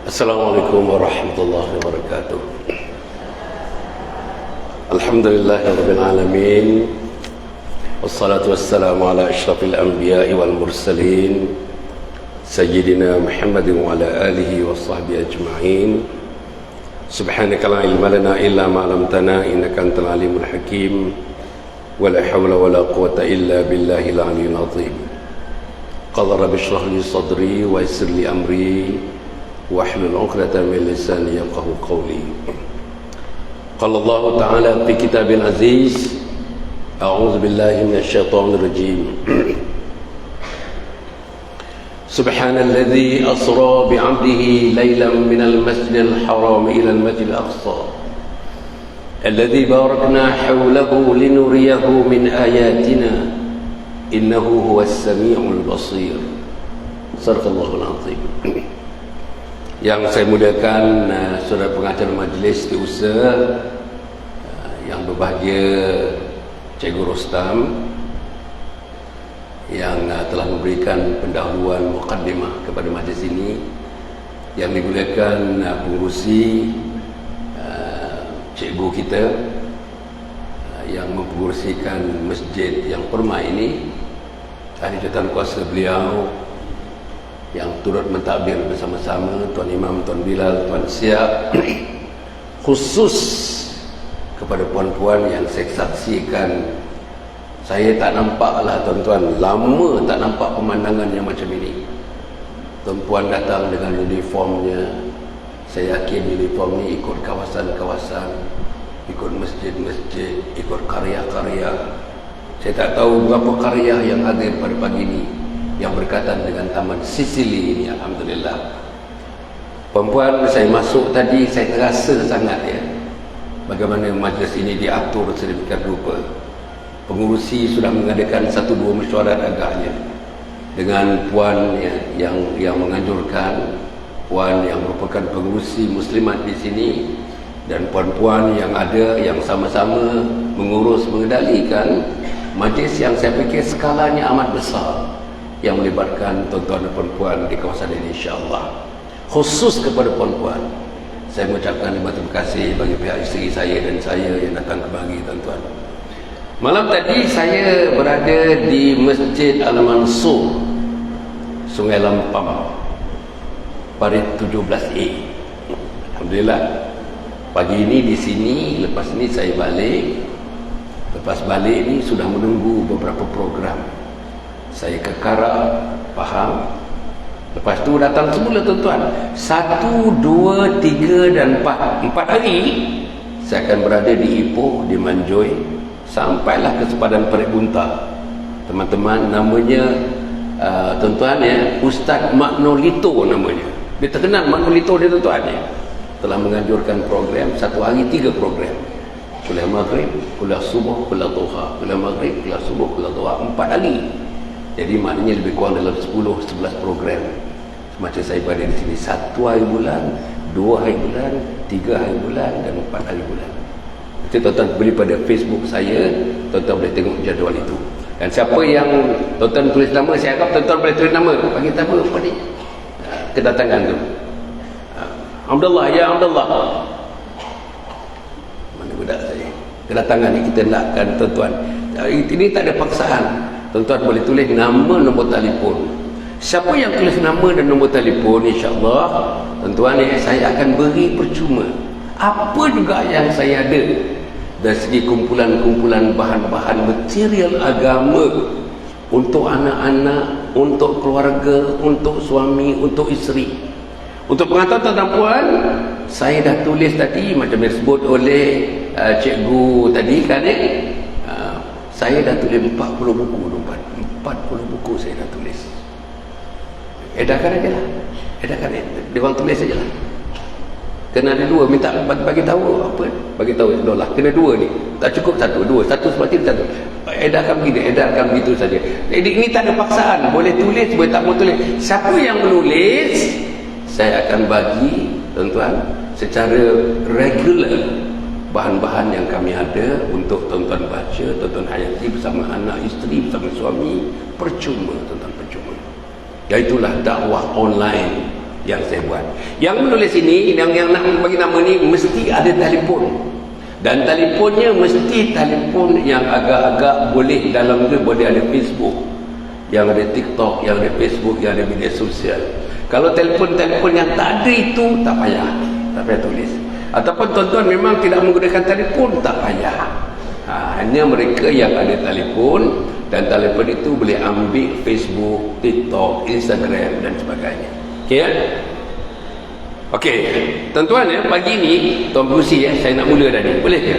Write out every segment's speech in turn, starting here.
Assalamualaikum warahmatullahi wabarakatuh. Alhamdulillahirabbil alamin. Wassalatu wassalamu ala asyrafil anbiya'i wal mursalin sayyidina Muhammadin wa ala alihi washabbihi ajma'in. Subhanaka la ilma lana illa ma 'allamtana innaka antal alimul hakim. Wa la hawla wa la quwwata illa billahil aliyyil azim. Qala rabbi shrah li sadri wa yassir li amri واحلل عقدة من لساني يفقهوا قولي. قال الله تعالى في كتاب العزيز: أعوذ بالله من الشيطان الرجيم. سبحان الذي أسرى بعبده ليلا من المسجد الحرام إلى المسجد الأقصى الذي باركنا حوله لنريه من آياتنا إنه هو السميع البصير. صدق الله العظيم. Yang saya muliakan saudara pengacara majlis setiausaha, yang berbahagia Cikgu Rostam yang telah memberikan pendahuluan muqaddimah kepada majlis ini, yang dimuliakan pengurusi cikgu kita yang mempengurusikan masjid yang permai ini, ahli jawatan kuasa beliau yang turut mentadbir bersama-sama, Tuan Imam, Tuan Bilal, Tuan Siap, khusus kepada puan-puan yang saya saksikan. Saya tak nampaklah tuan-tuan, lama tak nampak pemandangan yang macam ini. Tuan-puan datang dengan uniformnya. Saya yakin uniform ni ikut kawasan-kawasan, ikut masjid-masjid, ikut karya-karya. Saya tak tahu berapa karya yang hadir pada pagi ini yang berkaitan dengan Taman Sicily ini. Alhamdulillah. Perempuan, saya masuk tadi, saya terasa sangat bagaimana majlis ini diatur sedemikian rupa. Pengurusi sudah mengadakan 1-2 mesyuarat agaknya dengan puan yang menganjurkan, puan yang merupakan pengurusi muslimat di sini, dan puan-puan yang ada yang sama-sama mengurus, mengendalikan majlis yang saya fikir skalanya amat besar, yang melibatkan tuan-tuan dan perempuan di kawasan ini, insya-Allah. Khusus kepada perempuan, saya mengucapkan terima kasih bagi pihak isteri saya dan saya yang datang kemari, tuan-tuan. Malam tadi saya berada di Masjid Al-Mansur, Sungai Lampam, Parit 17A. Alhamdulillah. Pagi ini di sini, lepas ini saya balik. Lepas balik ni sudah menunggu beberapa program. Saya ke Karak, Pahang. Lepas tu datang semula, tuan-tuan. 1, 2, 3 dan 4 hari saya akan berada di Ipoh, di Manjoy, sampailah ke sepadan Parit Bunta. Teman-teman, namanya tuan-tuan Ustaz Magnolito namanya. Dia terkenal Magnolito dia, tuan-tuan telah menganjurkan program 1 hari 3 program. Kuliah Maghrib, kuliah Subuh, kuliah Duha, kuliah Maghrib, kuliah Subuh, kuliah Duha, 4 hari. Jadi maknanya lebih kurang dalam 10-11 program. Macam saya berada di sini 1 hari bulan, 2 hari bulan, 3 hari bulan dan 4 hari bulan. Nanti tuan-tuan beli pada Facebook saya, tuan-tuan boleh tengok jadual itu. Dan siapa yang tuan-tuan tulis nama, saya harap tuan-tuan boleh tulis nama. Bagi nama apa ni? Kedatangan tu. Alhamdulillah, ya Alhamdulillah. Mana budak saya? Kedatangan ni kita nakkan, tuan-tuan. Ini tak ada paksaan. Tuan-tuan boleh tulis nama, nombor telefon. Siapa yang tulis nama dan nombor telefon, insya-Allah, tuan-tuan saya akan beri percuma apa juga yang saya ada dari segi kumpulan-kumpulan bahan-bahan material agama untuk anak-anak, untuk keluarga, untuk suami, untuk isteri. Untuk pengetahuan tuan-tuan puan, saya dah tulis tadi macam yang disebut oleh cikgu tadi kan saya dah tulis 40 buku, 40 buku saya dah tulis. Edarkan aja lah. Edarkan, dia orang tulis saja lah. Kena ada 2, minta bagi tahu apa? Bagi tahu lah, kena 2 ni. Tak cukup 1, 2. 1 seperti 1. Edarkan begini, edarkan begitu saja. Jadi ini tak ada paksaan. Boleh tulis, boleh tak mau tulis. Siapa yang menulis, saya akan bagi tuan-tuan secara regular bahan-bahan yang kami ada untuk tuan-tuan baca, tuan-tuan hayati bersama anak, isteri, bersama suami. Percuma, tuan-tuan, percuma. Iaitulah dakwah online yang saya buat. Yang menulis ini, yang nak bagi nama ni, mesti ada telefon. Dan telefonnya mesti telefon yang agak-agak boleh dalam tu boleh ada Facebook, yang ada TikTok, yang ada Facebook, yang ada media sosial. Kalau telefon-telefon yang tak ada itu, tak payah tulis. Ataupun tuan-tuan memang tidak menggunakan telefon, tak payah. Hanya mereka yang ada telefon, dan telefon itu boleh ambil Facebook, TikTok, Instagram dan sebagainya. Okey ya? Okey, tuan-tuan ya, pagi ni Tuan Pengerusi ya, saya nak mula dah ni. Boleh ke?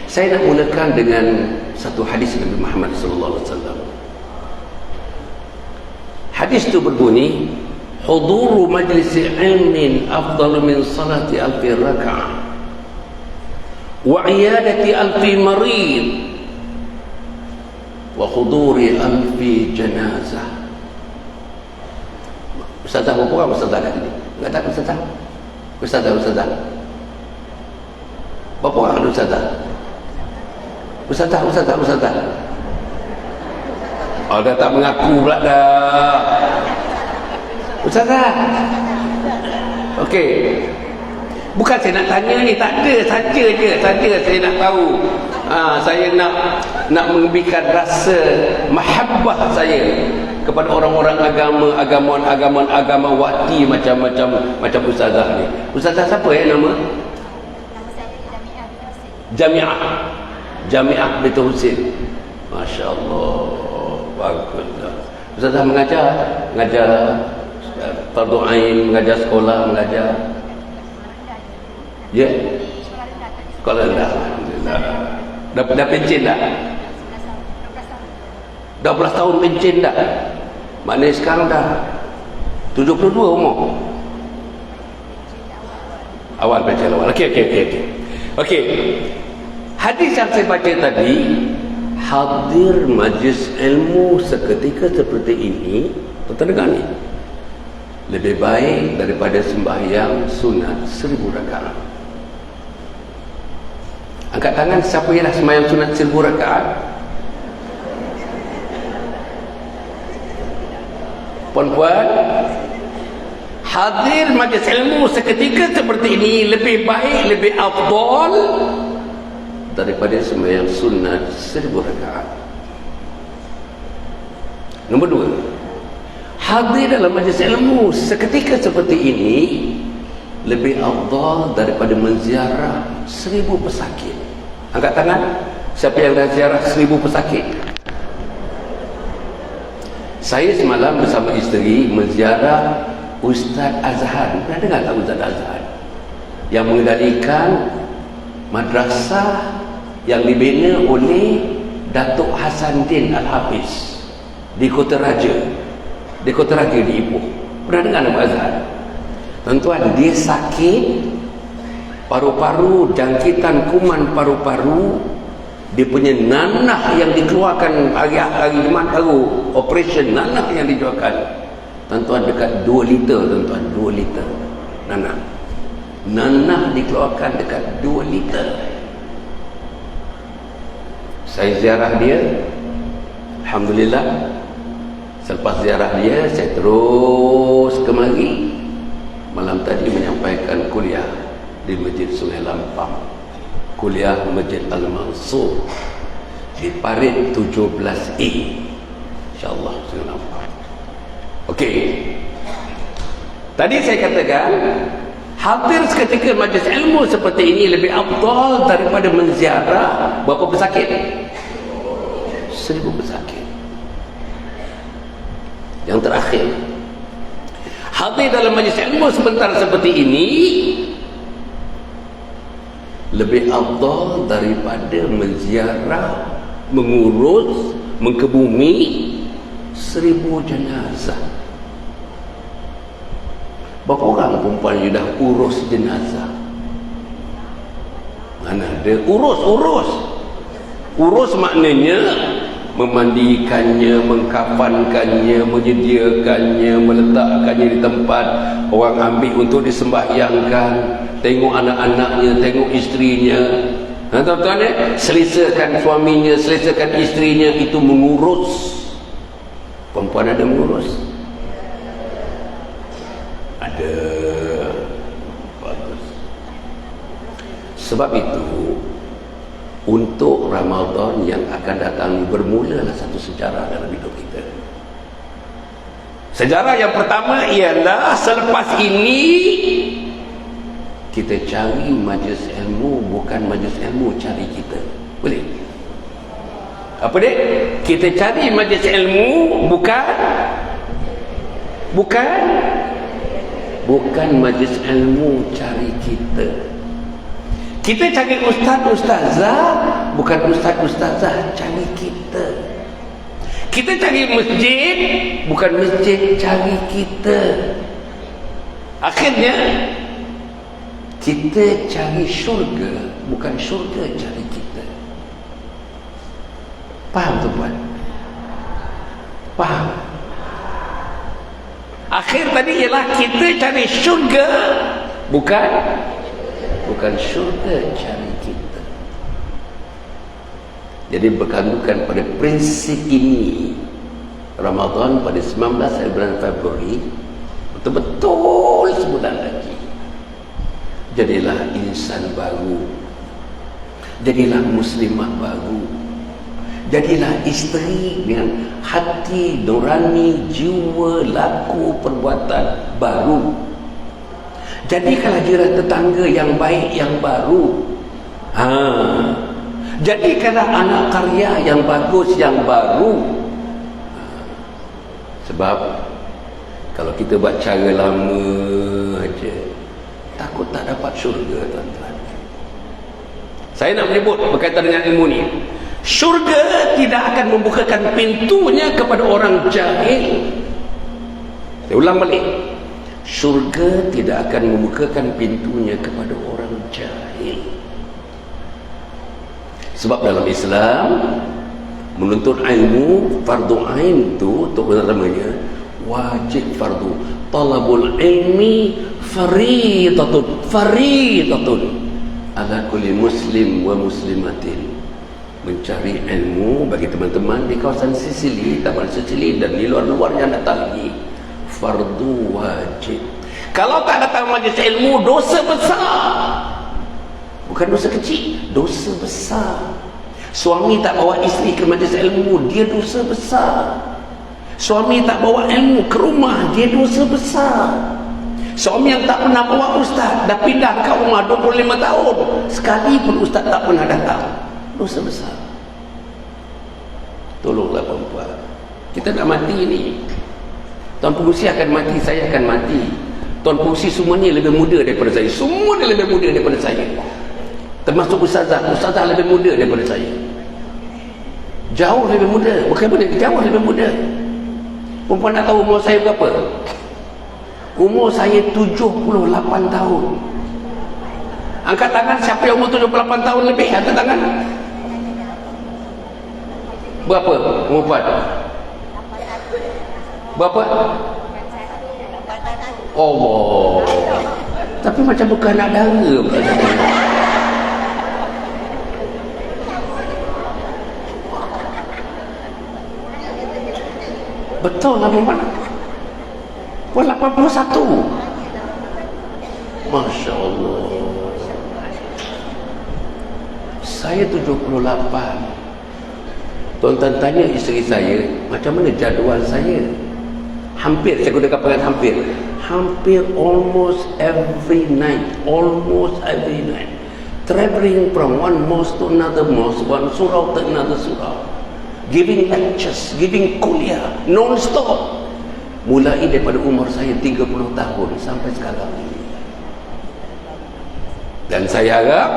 Saya nak mulakan dengan satu hadis Nabi Muhammad sallallahu alaihi wasallam. Hadis itu berbunyi, huduru majlis ilmin afdalu min salati alfi raka'ah wa iyadati alfi marid wa huduri alfi janazah. Ustazah berapa orang ustazah kat sini? Enggak tak ustazah? Ustazah. Berapa orang ada ustazah? Ustazah. Oh, dah tak mengaku pula dah. Ustazah. Okey. Bukan saya nak tanya ni, tak ada, saja saya nak tahu. Saya nak mengebikan rasa mahabbah saya kepada orang-orang agama wakti macam ustazah ni. Ustazah siapa ya nama? Jamiah Binti Husin. Masya-Allah, baguslah. Ustazah mengajar fardu ain, mengajar sekolah, mengajar. Ya. Sekolah rendah. Alhamdulillah. Dah pencen dah? 12 tahun pencen dah. Maknanya sekarang dah 72 umur. Awal pencen awal. Okey. Hadis yang saya baca tadi, hadir majlis ilmu seketika seperti ini, tuan-tuan dengar ni, lebih baik daripada sembahyang sunat 1000 rakaat. Angkat tangan siapa yang dah sembahyang sunat 1000 rakaat? Puan-puan, hadir majlis ilmu seketika seperti ini lebih baik, lebih afdal daripada sembahyang sunat 1000 rakaat. Nombor 2, hadir dalam majlis ilmu seketika seperti ini lebih afdal daripada menziarah 1000 pesakit. Angkat tangan siapa yang dah ziarah 1000 pesakit. Saya semalam bersama isteri menziarah Ustaz Azhar. Pernah dengar tak Ustaz Azhar? Yang mengendalikan madrasah yang dibina oleh Datuk Hasanuddin Al-Hafiz di Kota Raja di Ipoh. Pernah dengar nama Azhar? Tuan-tuan, dia sakit paru-paru, jangkitan kuman paru-paru. Dia punya nanah yang dikeluarkan hari Jumaat baru operation, nanah yang dikeluarkan, tuan-tuan, dekat 2 liter, tuan-tuan, 2 liter nanah dikeluarkan dekat 2 liter. Saya ziarah dia, alhamdulillah. Selepas ziarah dia, saya terus kemari. Malam tadi menyampaikan kuliah di Masjid Sungai Lampang, kuliah Masjid Al-Mansur di Parit 17A, InsyaAllah Sungai Lampang. Okey, tadi saya katakan hadir seketika majlis ilmu seperti ini lebih afdal daripada menziarah berapa pesakit? 1000 pesakit. Yang terakhir, hadir dalam majlis ilmu sebentar seperti ini lebih afdal daripada menziarah, mengurus, mengkebumi 1000 jenazah. Berapa orang perempuan yang dah urus jenazah? Mana ada urus maknanya memandikannya, mengkafankannya, menyediakannya, meletakkannya di tempat orang ambil untuk disembahyangkan, tengok anak-anaknya, tengok isterinya, tuan-tuan ya, selesakan suaminya, selesakan isterinya, itu mengurus. Perempuan ada mengurus? Ada. Bagus. Sebab itu, untuk Ramadan yang akan datang bermulalah satu sejarah dalam hidup kita. Sejarah yang pertama ialah selepas ini kita cari majlis ilmu, bukan majlis ilmu cari kita. Boleh? Apa dia? Kita cari majlis ilmu, bukan majlis ilmu cari kita. Kita cari ustaz-ustazah, bukan ustaz-ustazah cari kita. Kita cari masjid, bukan masjid cari kita. Akhirnya kita cari syurga, bukan syurga cari kita. Faham tuan? Faham? Akhir tadi ialah kita cari syurga, bukan syurga cari kita. Jadi berkandukan pada prinsip ini, Ramadan pada 19 bulan Februari betul-betul sebulan lagi. Jadilah insan baru, jadilah muslimah baru, jadilah isteri dengan hati nurani, jiwa, laku, perbuatan baru. Jadikanlah jiran tetangga yang baik, yang baru. Jadikanlah anak karya yang bagus, yang baru. Sebab kalau kita buat cara lama aja, takut tak dapat syurga, tuan-tuan. Saya nak menyebut berkaitan dengan ilmu ni, syurga tidak akan membukakan pintunya kepada orang jahil. Saya ulang balik, syurga tidak akan membukakan pintunya kepada orang jahil. Sebab dalam Islam, menuntut ilmu fardu ain tu untuk namanya wajib fardu. Talabul ilmi faridatun ala kulli muslim wa muslimatin. Mencari ilmu bagi teman-teman di kawasan Sicily, Taman Sicily dan di luar-luar yang datang lagi, fardu wajib. Kalau tak datang majlis ilmu, dosa besar. Bukan dosa kecil, dosa besar. Suami tak bawa isteri ke majlis ilmu, dia dosa besar. Suami tak bawa ilmu ke rumah, dia dosa besar. Suami yang tak pernah bawa ustaz, dah pindah ke rumah 25 tahun, sekali pun ustaz tak pernah datang, dosa besar. Tolonglah perempuan, kita nak mati ni. Tuan Pengurusi akan mati, saya akan mati. Tuan Pengurusi semua ni lebih muda daripada saya. Semua dia lebih muda daripada saya. Termasuk ustazah lebih muda daripada saya. Jauh lebih muda. Bukan benda, jauh lebih muda. Perempuan nak tahu umur saya berapa? Umur saya 78 tahun. Angkat tangan siapa yang umur 78 tahun lebih. Angkat tangan. Berapa umur puan? Berapa? Allah. Tapi macam bukan anak dara pula. Betul lah perempuan. Puan 81. Masya Allah. Saya 78. Tuan-tuan tanya isteri saya, macam mana jadual saya? Hampir, saya gunakan perkataan hampir almost every night, travelling from one mosque to another mosque, one surau to another surau, giving lectures, giving kuliah non-stop, mulai daripada umur saya 30 tahun sampai sekarang ini. Dan saya harap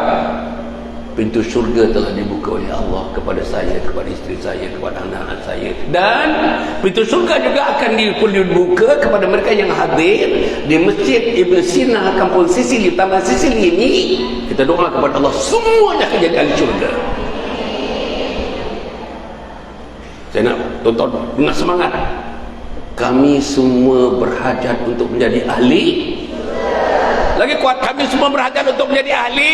pintu syurga telah dibuka oleh Allah kepada saya, kepada isteri saya, kepada anak-anak saya, dan pintu syurga juga akan dibuka kepada mereka yang hadir di Masjid Ibn Sina, Kampung Sicily, Taman Sicily ini. Kita doa kepada Allah semuanya akan jadi ahli syurga. Saya nak tonton dengan semangat. Kami semua berhajat untuk menjadi ahli. Lagi kuat, kami semua berhajat untuk menjadi ahli.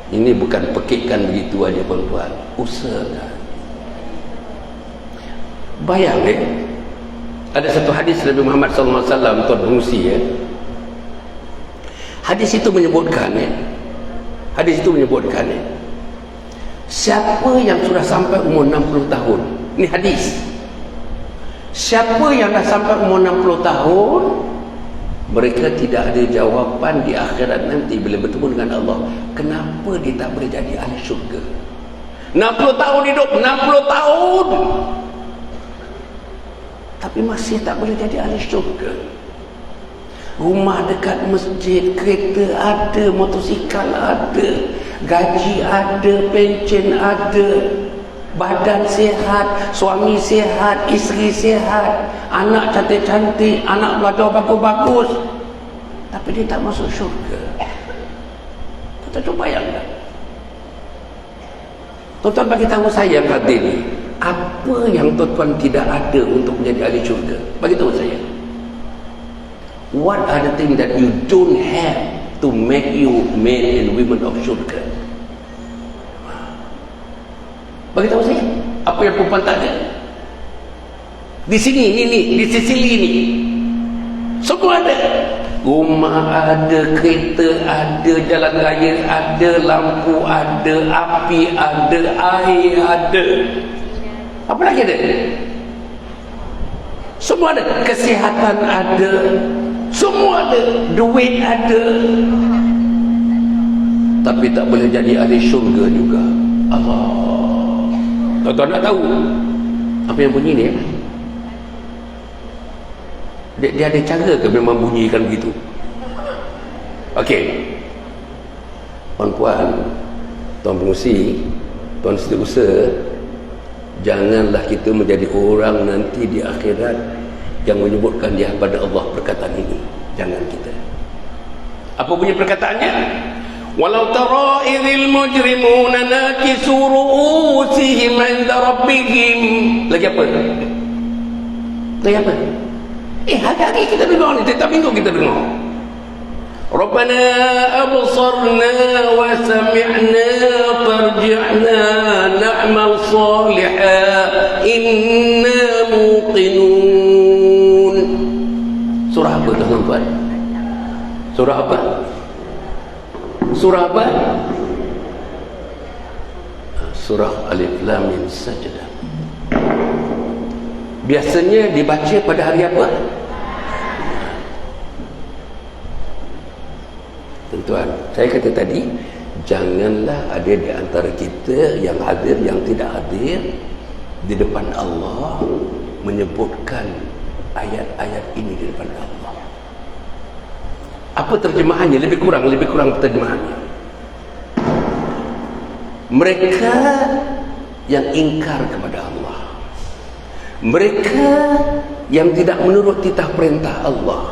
Ini bukan pekikkan begitu aja perempuan, usahakan. Bayang Ada satu hadis Nabi Muhammad SAW, tuan pengusi ya. Hadis itu menyebutkan ya. Siapa yang sudah sampai umur 60 tahun. Ini hadis. Siapa yang dah sampai umur 60 tahun, mereka tidak ada jawapan di akhirat nanti bila bertemu dengan Allah. Kenapa dia tak boleh jadi ahli syurga? 60 tahun hidup, 60 tahun. Tapi masih tak boleh jadi ahli syurga. Rumah dekat masjid, kereta ada, motosikal ada, gaji ada, pencen ada, badan sihat, suami sihat, isteri sihat, anak cantik-cantik, anak belajar bagus-bagus, tapi dia tak masuk syurga. Tuan-tuan cuba bayangkan. Tuan-tuan bagi tahu saya kata ni, apa yang tuan-tuan tidak ada untuk menjadi ahli syurga? Bagi tahu saya. What are the things that you don't have to make you men and women of syurga? Bagi tahu saya, apa yang perempuan tak ada? Di sini, ni, di Sicily ni, semua ada. Rumah ada, kereta ada, jalan raya ada, lampu ada, api ada, air ada. Apa lagi ada? Semua ada. Kesihatan ada, semua ada. Duit ada. Tapi tak boleh jadi ahli syurga juga. Allah. Tuan-tuan nak tahu apa yang bunyi ni? Dia ada cara ke memang bunyikan begitu? Okey. Puan-puan, tuan pengusi, tuan setiausaha, janganlah kita menjadi orang nanti di akhirat yang menyebutkan di hadapan Allah perkataan ini. Jangan kita. Apa bunyi perkataannya? Walau tara idhil mujrimuna nakisu ru'usihim 'inda rabbihim. Lagi apa? Hari-hari kita dengar ni, tiap minggu kita dengar. Rabbana absarna wa sami'na farji'na na'mal salihan inna muqinun. Surah apa tuan-tuan? Surah apa? Surah apa? Surah Alif Lam Mim Sajdah. Biasanya dibaca pada hari apa? Tuan-tuan, saya kata tadi, janganlah ada di antara kita yang hadir, yang tidak hadir di depan Allah menyebutkan ayat-ayat ini di depan Allah. Apa terjemahannya? Lebih kurang terjemahannya. Mereka yang ingkar kepada Allah, mereka yang tidak menurut titah perintah Allah,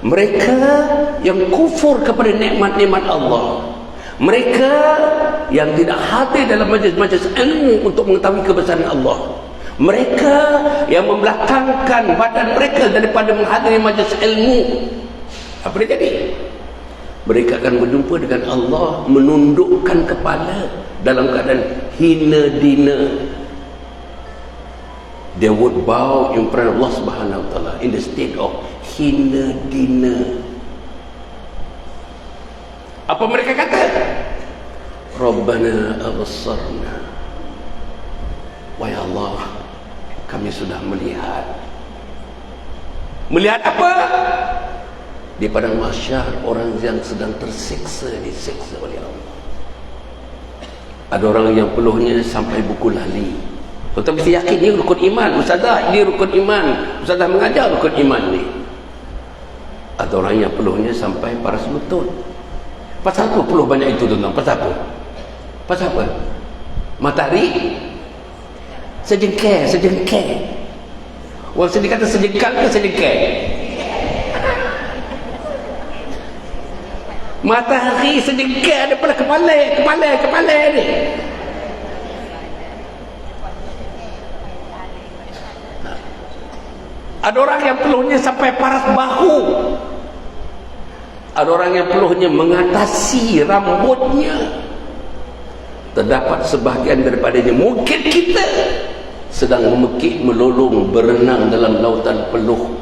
mereka yang kufur kepada nikmat-nikmat Allah, mereka yang tidak hadir dalam majlis-majlis ilmu untuk mengetahui kebesaran Allah, mereka yang membelakangkan badan mereka daripada menghadiri majlis ilmu. Apa dia jadi? Mereka akan berjumpa dengan Allah menundukkan kepala dalam keadaan hina dina. They would bow in front of Allah Subhanahu wa ta'ala in the state of hina dina. Apa mereka kata? Rabbana absarna. Wahai Allah, kami sudah melihat. Melihat apa? Di padang mahsyar, orang yang sedang tersiksa disiksa oleh Allah. Ada orang yang peluhnya sampai buku lali. Tuan mesti yakin dia rukun iman. Ustazah, dia rukun iman. Ustazah mengajar rukun iman ni. Ada orang yang peluhnya sampai paras lutut. Pasal apa peluh banyak itu tuan-tuan? Pasal apa? Pasal apa? Matahari sejengkal. Orang sini kata sejengkal ke sejengkal? Matahari sejengkal daripada kepala ni. Ada orang yang peluhnya sampai paras bahu. Ada orang yang peluhnya mengatasi rambutnya. Terdapat sebahagian daripadanya mungkin kita sedang memekik, melolong, berenang dalam lautan peluh.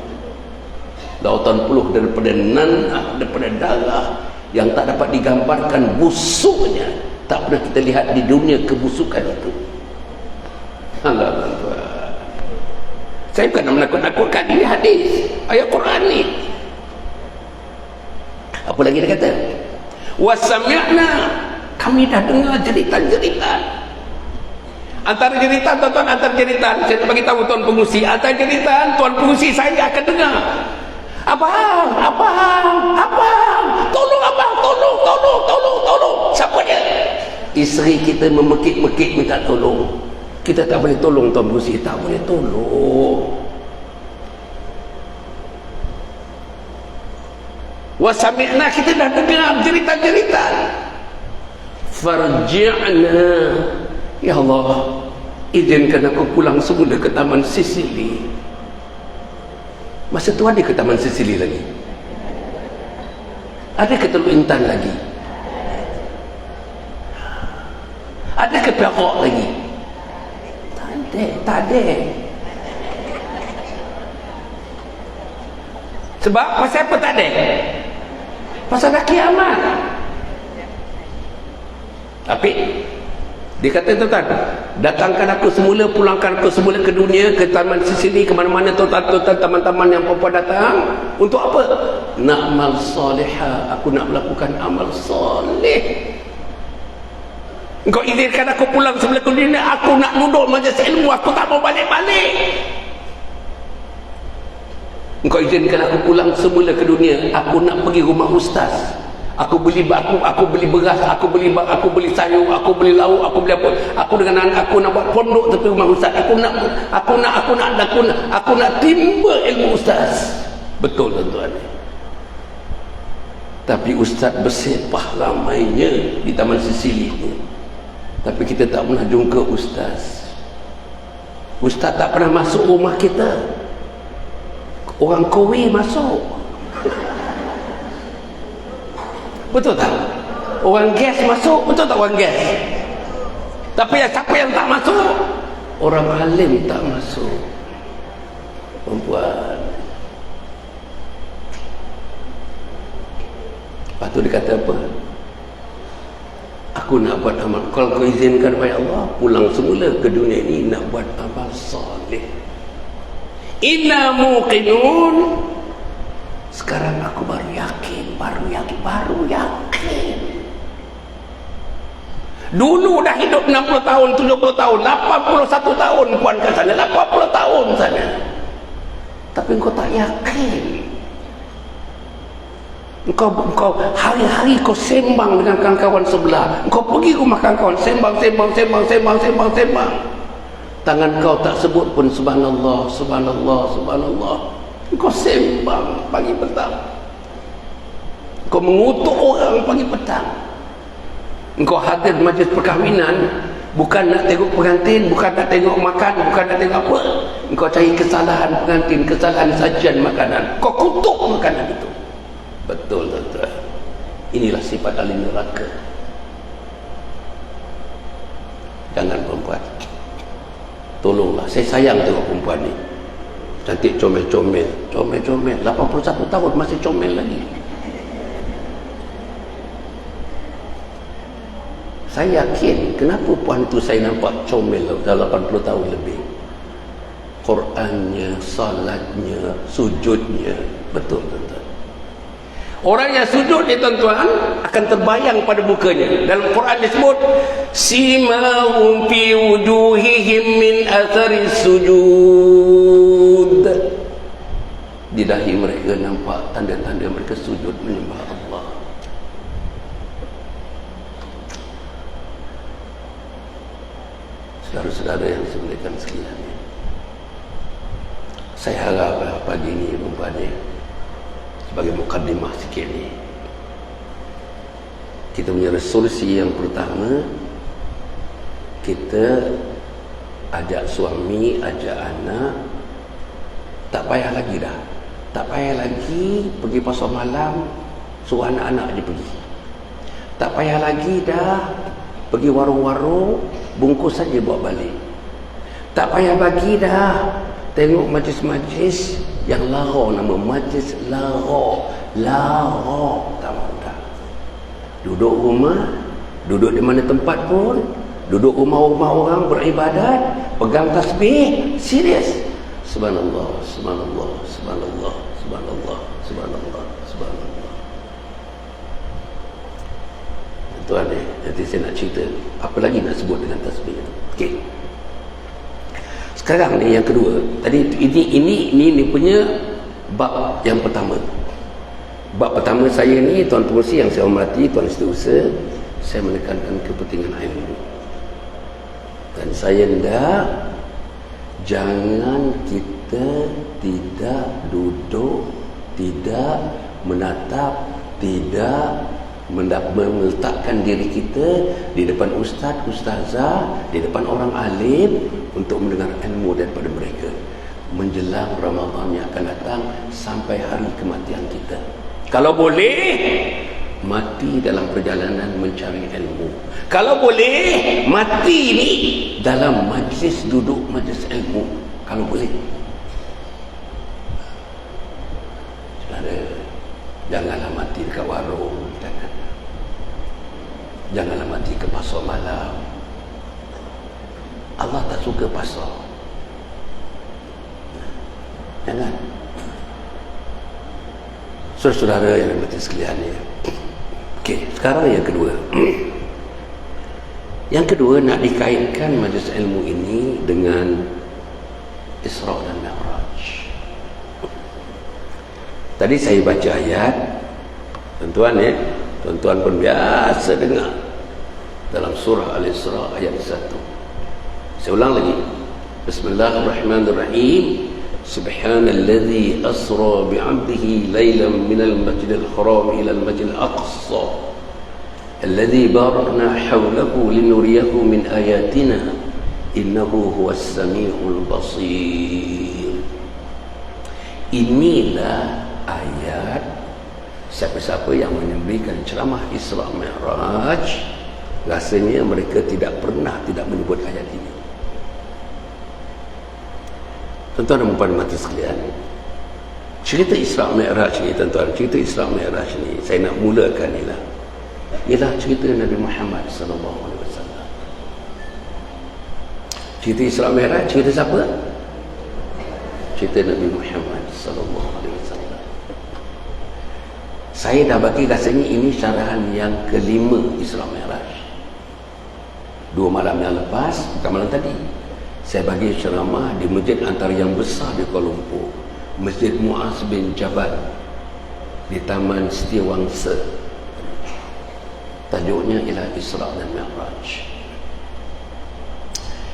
Lautan peluh daripada nanah, daripada darah yang tak dapat digambarkan busuknya. Tak pernah kita lihat di dunia kebusukan itu. Allah tuan. Saya bukan nak menakut-nakutkan, ini hadis, ayat Quran ni. Apa lagi dia kata? Wasami'na, kami dah dengar jeritan-jeritan. Antara jeritan, tuan-tuan, antara jeritan, saya bagi tahu tuan pengusi, antara jeritan tuan pengusi saya akan dengar. Abang, tolong abang, tolong. Siapa dia? Isteri kita memekik-mekik minta tolong. Kita tak boleh tolong tuan pengusi, tak boleh tolong. Wasami'na, kita dah dengar jeritan-jeritan. Farji'na, ya Allah, izinkan aku pulang semula ke Taman Sisili. Masa tu ada ke Taman Sisili lagi? Ada ke Teluk Intan lagi? Ada ke Perak lagi? Tak ada. Sebab pasal apa tak ada? Pasal dah kiamat. Tapi dia kata, tuan-tuan, datangkan aku semula, pulangkan aku semula ke dunia, ke Taman Sisili, ke mana-mana tuan-tuan, teman-teman yang perempuan datang. Untuk apa? Nak amal salihah, aku nak melakukan amal soleh. Engkau izinkan aku pulang semula ke dunia, aku nak duduk majlis ilmu, aku tak mau balik-balik. Engkau izinkan aku pulang semula ke dunia, aku nak pergi rumah ustaz. Aku beli beras, aku beli sayur, aku beli lauk, aku beli apa. Aku dengan anak aku nak buat pondok tepi rumah ustaz. Aku nak timba ilmu ustaz. Betul tuan-tuan. Tapi ustaz bersepah ramainya di Taman Sisili ni. Tapi kita tak pernah jumpa ustaz. Ustaz tak pernah masuk rumah kita. Orang Kowe masuk. Betul tak? Orang gas masuk, betul tak orang gas? Tapi siapa yang tak masuk? Orang alim tak masuk. Perempuan. Lepas tu dia kata apa? Aku nak buat amal. Kalau kau izinkan wahai Allah, pulang semula ke dunia ini nak buat amal soleh. Inna muqinun. Sekarang aku baru yakin. Dulu dah hidup 60 tahun, 70 tahun, 81 tahun puan kat sana, 80 tahun sana. Tapi engkau tak yakin. Engkau hari-hari kau sembang dengan kawan-kawan sebelah. Engkau pergi rumah kawan-kawan, sembang. Tangan kau tak sebut pun subhanallah. Engkau sembang pagi petang. Engkau mengutuk orang pagi petang. Engkau hadir majlis perkahwinan, bukan nak tengok pengantin, bukan nak tengok makan, bukan nak tengok apa. Engkau cari kesalahan pengantin, kesalahan sajian makanan. Kau kutuk makanan itu. Betul tuan-tuan. Inilah sifat ahli neraka. Jangan perempuan. Tolonglah, saya sayang tengok perempuan ni. Cantik comel-comel. 81 tahun masih comel lagi. Saya yakin kenapa puan tu saya nampak comel dah 80 tahun lebih. Qurannya, salatnya, sujudnya. Betul tuan-tuan. Orang yang sujud ni tuan-tuan akan terbayang pada mukanya. Dalam Quran disebut simahum fi wujuhihim min athari sujud. Di dahi mereka nampak tanda-tanda mereka sujud menyembah Allah. Saudara-saudara yang saya muliakan sekalian, saya harap pagi ini rupanya sebagai mukadimah sikit ni, kita punya resolusi yang pertama, kita ajak suami, ajak anak, tak payah lagi dah, tak payah lagi pergi pasar malam, suruh anak-anak je pergi. Tak payah lagi dah pergi warung-warung, bungkus saja bawa balik. Tak payah bagi dah. Tengok majlis-majlis yang lara, nama majlis lara. Tak mahu dah. Duduk rumah, duduk di mana tempat pun, duduk rumah-rumah orang beribadat, pegang tasbih, serius. Subhanallah, subhanallah, subhanallah, subhanallah, subhanallah, subhanallah. Tuan ni, nanti saya nak cerita apa lagi nak sebut dengan tasbih. Okey. Sekarang ni yang kedua. Tadi ini punya bab yang pertama. Bab pertama saya ni, Tuan Pengerusi yang saya hormati, Tuan Setiausaha, saya menekankan kepentingan ilmu. Dan saya hendak jangan kita tidak duduk, tidak menatap, tidak meletakkan diri kita di depan ustaz, ustazah, di depan orang alim untuk mendengar ilmu daripada mereka menjelang Ramadan yang akan datang sampai hari kematian kita. Kalau boleh, mati dalam perjalanan mencari ilmu. Kalau boleh, mati ni dalam majlis duduk majlis ilmu. Kalau boleh. Saudara, janganlah mati dekat warung. Janganlah mati ke pasar malam. Allah tak suka pasar. Jangan. Saudara-saudara yang berhati sekalian ni. Okey, sekarang yang kedua. Yang kedua, nak dikaitkan majlis ilmu ini dengan Isra dan Mi'raj. Tadi saya baca ayat, tuan-tuan ya, tuan-tuan pun biasa dengar dalam surah Al-Isra ayat 1. Saya ulang lagi. Bismillahirrahmanirrahim. Subhanalladzi asra bi'abdihi laylan minal masjidil haram ila al-masjidil aqsa alladzi barakna hawlahu linuriyahu min ayatina innahu huwas samiul basir. Inilah ayat siapa-siapa yang menyampaikan ceramah Isra Mi'raj, rasanya mereka tidak pernah tidak menyebut ayat ini. Tuan-tuan dan puan mati sekalian, cerita Isra Mi'raj ni, tuan-tuan, cerita Isra Mi'raj ni saya nak mulakan ialah cerita Nabi Muhammad sallallahu alaihi wasallam. Cerita Isra Mi'raj, cerita siapa? Cerita Nabi Muhammad sallallahu alaihi wasallam. Saya dah bagi rasanya ini syarahan yang kelima Isra Mi'raj. 2 malam yang lepas, bukan malam tadi, saya bagi ceramah di masjid antara yang besar di Kuala Lumpur, Masjid Muaz bin Jabal di Taman Setiawangsa. Tajuknya ialah Isra dan Mi'raj.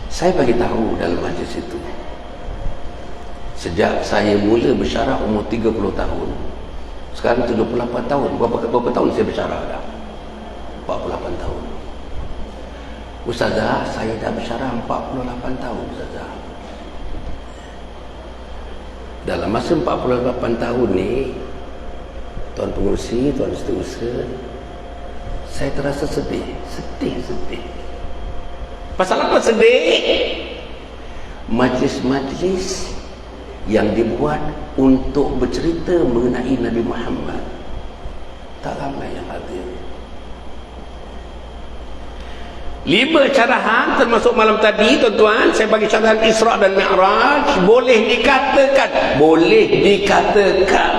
Saya bagi tahu dalam majlis itu, sejak saya mula bersyarah umur 30 tahun, sekarang 78 tahun. Berapa tahun saya bersyarah dah? 48 tahun. Ustazah, saya dah bersyarah 48 tahun, Ustazah. Dalam masa 48 tahun ni, Tuan Pengerusi, Tuan Setiausaha, saya terasa sedih. Pasal apa sedih? Majlis-majlis yang dibuat untuk bercerita mengenai Nabi Muhammad, tak ramai yang hadir. 5 carahan termasuk malam tadi, tuan-tuan, saya bagi carahan Isra dan Mi'raj. Boleh dikatakan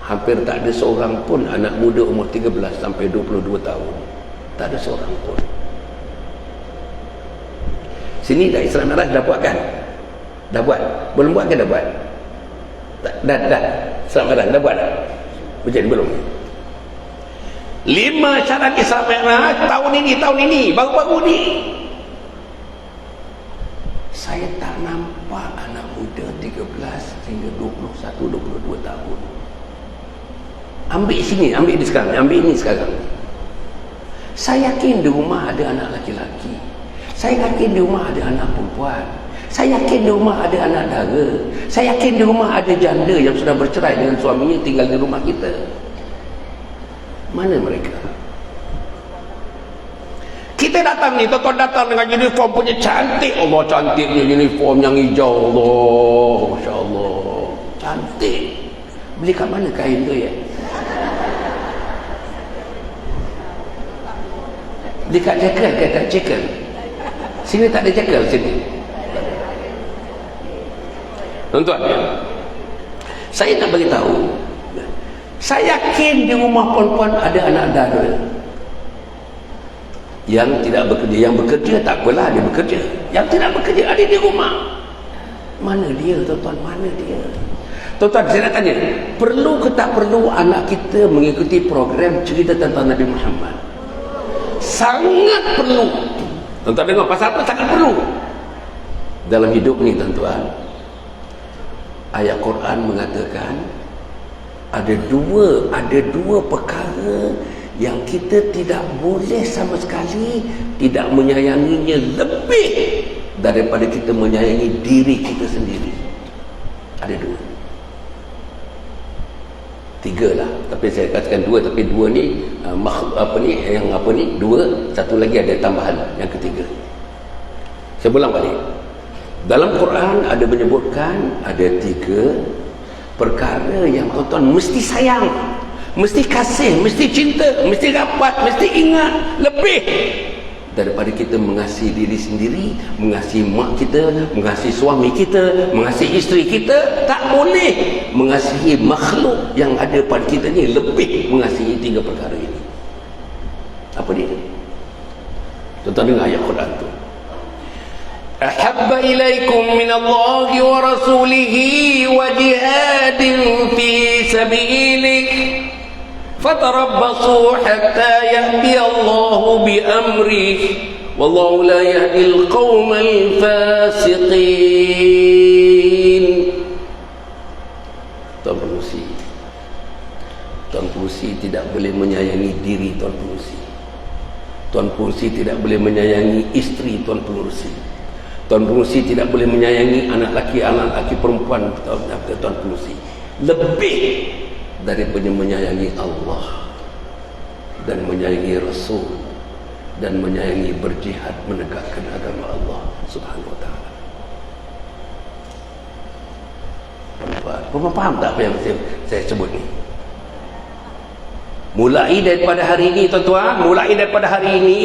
hampir tak ada seorang pun anak muda umur 13 sampai 22 tahun. Tak ada seorang pun. Sini dah Isra Mi'raj dah buat kan? Dah buat? Belum buat ke dah buat? Dah. Isra Mi'raj dah buat dah? Berjadi belum? 5 cara Isra Mi'raj tahun ini, baru-baru ni. Saya tak nampak anak muda 13 hingga 21, 22 tahun. Ambil sini, ambil ini sekarang. Saya yakin di rumah ada anak laki-laki. Saya yakin di rumah ada anak perempuan. Saya yakin di rumah ada anak dara. Saya yakin di rumah ada janda yang sudah bercerai dengan suaminya tinggal di rumah kita. Mana mereka? Kita kita datang ni, tuan-tuan datang dengan uniform punya cantik. Allah, cantiknya uniform yang hijau. Allah, Masya Allah, cantik. Beli kat mana kain tu ya? Beli kat Jekyll ke kat Jekyll? Sini tak ada Jekyll sini. Tuan-tuan, saya nak beritahu, saya yakin di rumah puan-puan ada anak dara yang tidak bekerja. Yang bekerja tak apalah, dia bekerja. Yang tidak bekerja ada di rumah. Mana dia, tuan-tuan? Mana dia? Tuan-tuan, saya nak tanya, perlu ke tak perlu anak kita mengikuti program cerita tentang Nabi Muhammad? Sangat perlu. Tuan-tuan dengar, pasal apa sangat perlu? Dalam hidup ni, tuan-tuan, ayat Quran mengatakan ada dua perkara yang kita tidak boleh sama sekali tidak menyayanginya lebih daripada kita menyayangi diri kita sendiri. Ada dua. Tiga lah, tapi saya katakan dua, tapi dua ni dua, satu lagi ada tambahan yang ketiga. Saya ulang balik. Dalam Quran ada menyebutkan ada tiga perkara yang tuan-tuan mesti sayang, mesti kasih, mesti cinta, mesti dapat, mesti ingat lebih daripada kita mengasihi diri sendiri, mengasihi mak kita, mengasihi suami kita, mengasihi isteri kita. Tak boleh mengasihi makhluk yang ada pada kita ni lebih mengasihi tiga perkara ini. Apa dia? Tuan-tuan dengar ayat Quran tu. Ahabba ilaikum minallahi wa rasulihi wa jihadin fi sabilih fatarabbasu hatta yahdi Allahu bi amrih wallahu la yahdi al-qawmal fasiqin. Tuan Pengurusi tidak boleh menyayangi diri Tuan Pengurusi. Tuan Pengurusi tidak boleh menyayangi isteri Tuan Pengurusi. Tuan Pengurusi tidak boleh menyayangi anak laki perempuan Tuan Pengurusi lebih daripada menyayangi Allah dan menyayangi Rasul dan menyayangi berjihad menegakkan agama Allah Subhanahu wa ta'ala. Puan-puan faham tak apa yang saya sebut ni? Mulai daripada hari ini, tuan-tuan, mulai daripada hari ini,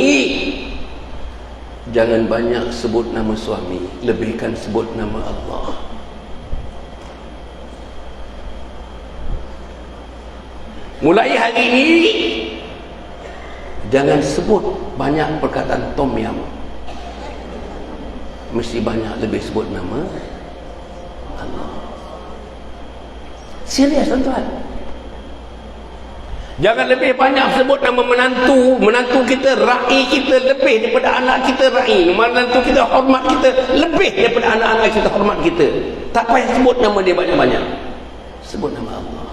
jangan banyak sebut nama suami, lebihkan sebut nama Allah. Mulai hari ini, jangan sebut banyak perkataan tom yam, mesti banyak lebih sebut nama Allah. Serius, tuan-tuan. Jangan lebih banyak sebut nama menantu kita, ra'i kita lebih daripada anak kita ra'i. Menantu kita hormat kita lebih daripada anak-anak kita hormat kita. Tak payah sebut nama dia banyak-banyak. Sebut nama Allah.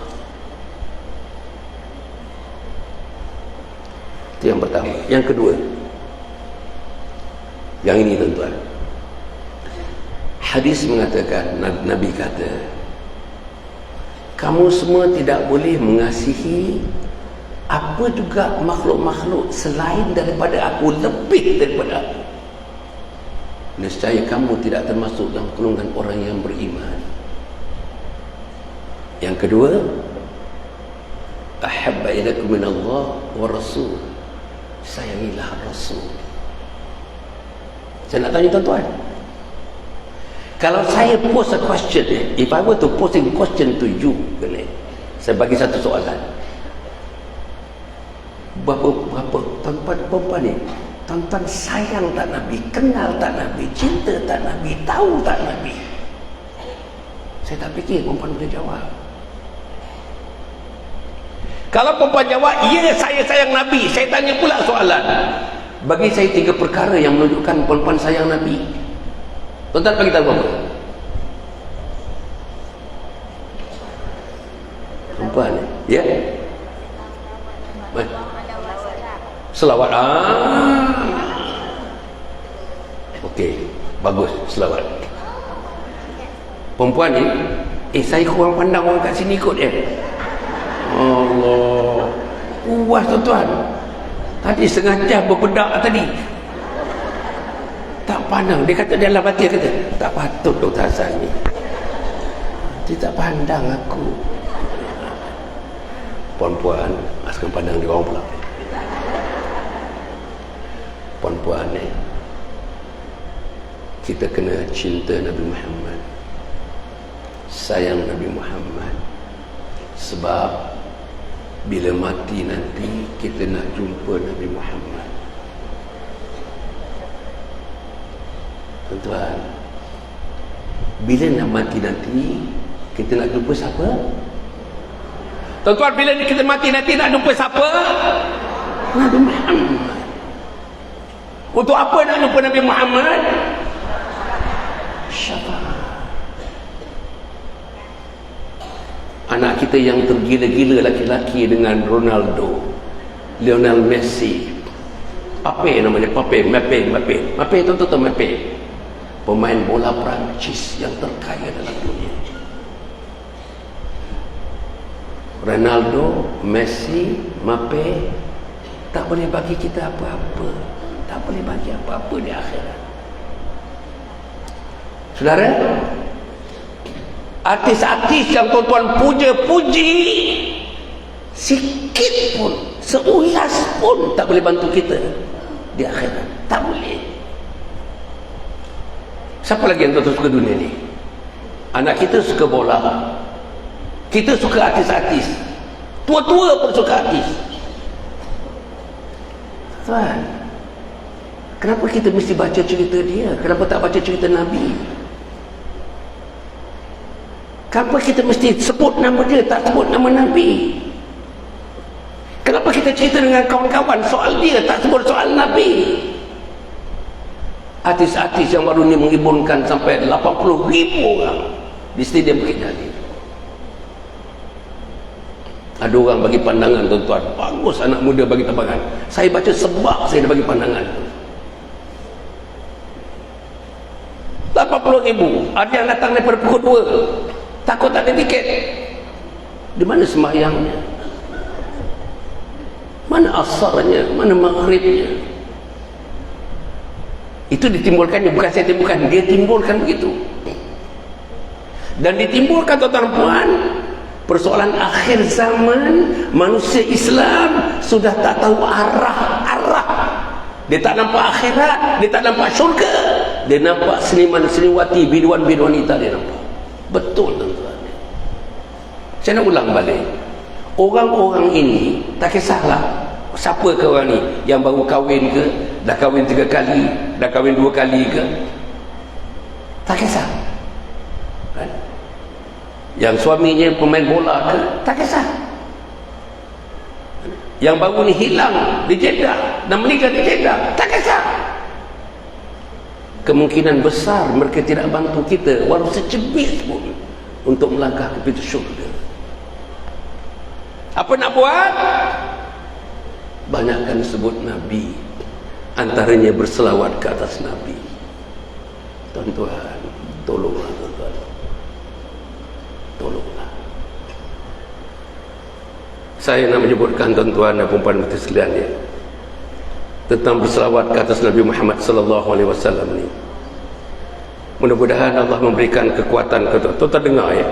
Itu yang pertama. Yang kedua, yang ini tuan-tuan, hadis mengatakan, Nabi kata, kamu semua tidak boleh mengasihi apa juga makhluk-makhluk selain daripada aku, lebih daripada aku. Nescaya kamu tidak termasuk dalam golongan orang yang beriman. Yang kedua, ahabba ilaikum minallah wa rasul, sayangilah Rasul. Saya nak tanya tuan-tuan, kalau saya pose a question, if I were to pose a question to you, saya bagi satu soalan. Berapa perempuan ni, tuan-tuan sayang tak Nabi, kenal tak Nabi, cinta tak Nabi, tahu tak Nabi? Saya tak fikir perempuan boleh jawab. Kalau perempuan jawab, ya saya sayang Nabi, saya tanya pula soalan, bagi saya tiga perkara yang menunjukkan perempuan sayang Nabi. Tuan-tuan bagi tahu apa? Perempuan, ya? Selawat. Okey, bagus, selawat. Perempuan ni, saya kurang pandang orang kat sini kot Allah. Puas tuan-tuan. Tadi setengah jam berpedak tadi. pandang. Dia kata dalam hati, dia kata, tak patut Dr. Hassan ni. Dia tak pandang aku. Puan-puan, asalkan pandang dia orang pula. Puan-puan ni, kita kena cinta Nabi Muhammad, sayang Nabi Muhammad. Sebab bila mati nanti kita nak jumpa Nabi Muhammad. Tuan-tuan, bila nak mati nanti kita nak jumpa siapa? Tuan-tuan, bila kita mati nanti nak jumpa siapa? Nabi Muhammad. Untuk apa nak jumpa Nabi Muhammad? Syafaat. Anak kita yang tergila-gila laki-laki dengan Ronaldo, Lionel Messi, Pape namanya, Pape, Mape, tuan-tuan, Mape, pemain bola Perancis yang terkaya dalam dunia. Ronaldo, Messi, Mape tak boleh bagi kita apa-apa, tak boleh bagi apa-apa di akhirat. Saudara, artis-artis yang tuan-tuan puja-puji, sikit pun, seuyas pun tak boleh bantu kita di akhirat. Tak boleh. Siapa lagi yang tuan-tuan suka dunia ni? Anak kita suka bola, kita suka artis-artis, tua-tua pun suka artis. Tuan, kenapa kita mesti baca cerita dia? Kenapa tak baca cerita Nabi? Kenapa kita mesti sebut nama dia, tak sebut nama Nabi? Kenapa kita cerita dengan kawan-kawan soal dia, tak sebut soal Nabi? Artis-artis yang baru ni menghiburkan sampai 80,000 orang di stadium Bukit Jalil. Ada orang bagi pandangan, tuan-tuan, bagus anak muda bagi tebangan. Saya baca sebab saya dah bagi pandangan. 80,000. Ada yang datang daripada pukul 2, takut tak ada tiket. Di mana sembahyangnya? Mana asarnya? Mana maghribnya? Itu ditimbulkannya, bukan saya timbulkan, dia timbulkan begitu. Dan ditimbulkan, tuan-tuan puan, persoalan akhir zaman. Manusia Islam sudah tak tahu arah. Dia tak nampak akhirat, dia tak nampak syurga, dia nampak seniman-seniwati, biduan-biduan wanita dia nampak. Betul, tuan-tuan. Saya nak ulang balik. Orang-orang ini, tak kisahlah siapa ke orang ni, yang baru kahwin ke, dah kahwin 3 kali, dah kahwin 2 kali ke, tak kisah kan? Yang suaminya pemain bola ke, tak kisah. Yang baru ni hilang di Jeddah dan menikah di Jeddah, tak kisah. Kemungkinan besar mereka tidak bantu kita walau secebis pun untuk melangkah ke pintu syurga. Apa nak buat? Banyakkan sebut Nabi, antaranya berselawat ke atas Nabi. Tuan-tuan, tolonglah, tuan-tuan, tolonglah. Saya nak menyebutkan, tuan-tuan dan puan-puan sekalian, ya, tentang berselawat ke atas Nabi Muhammad sallallahu alaihi wasallam ni. Mudah-mudahan Allah memberikan kekuatan ke tuan-tuan dengar, ya,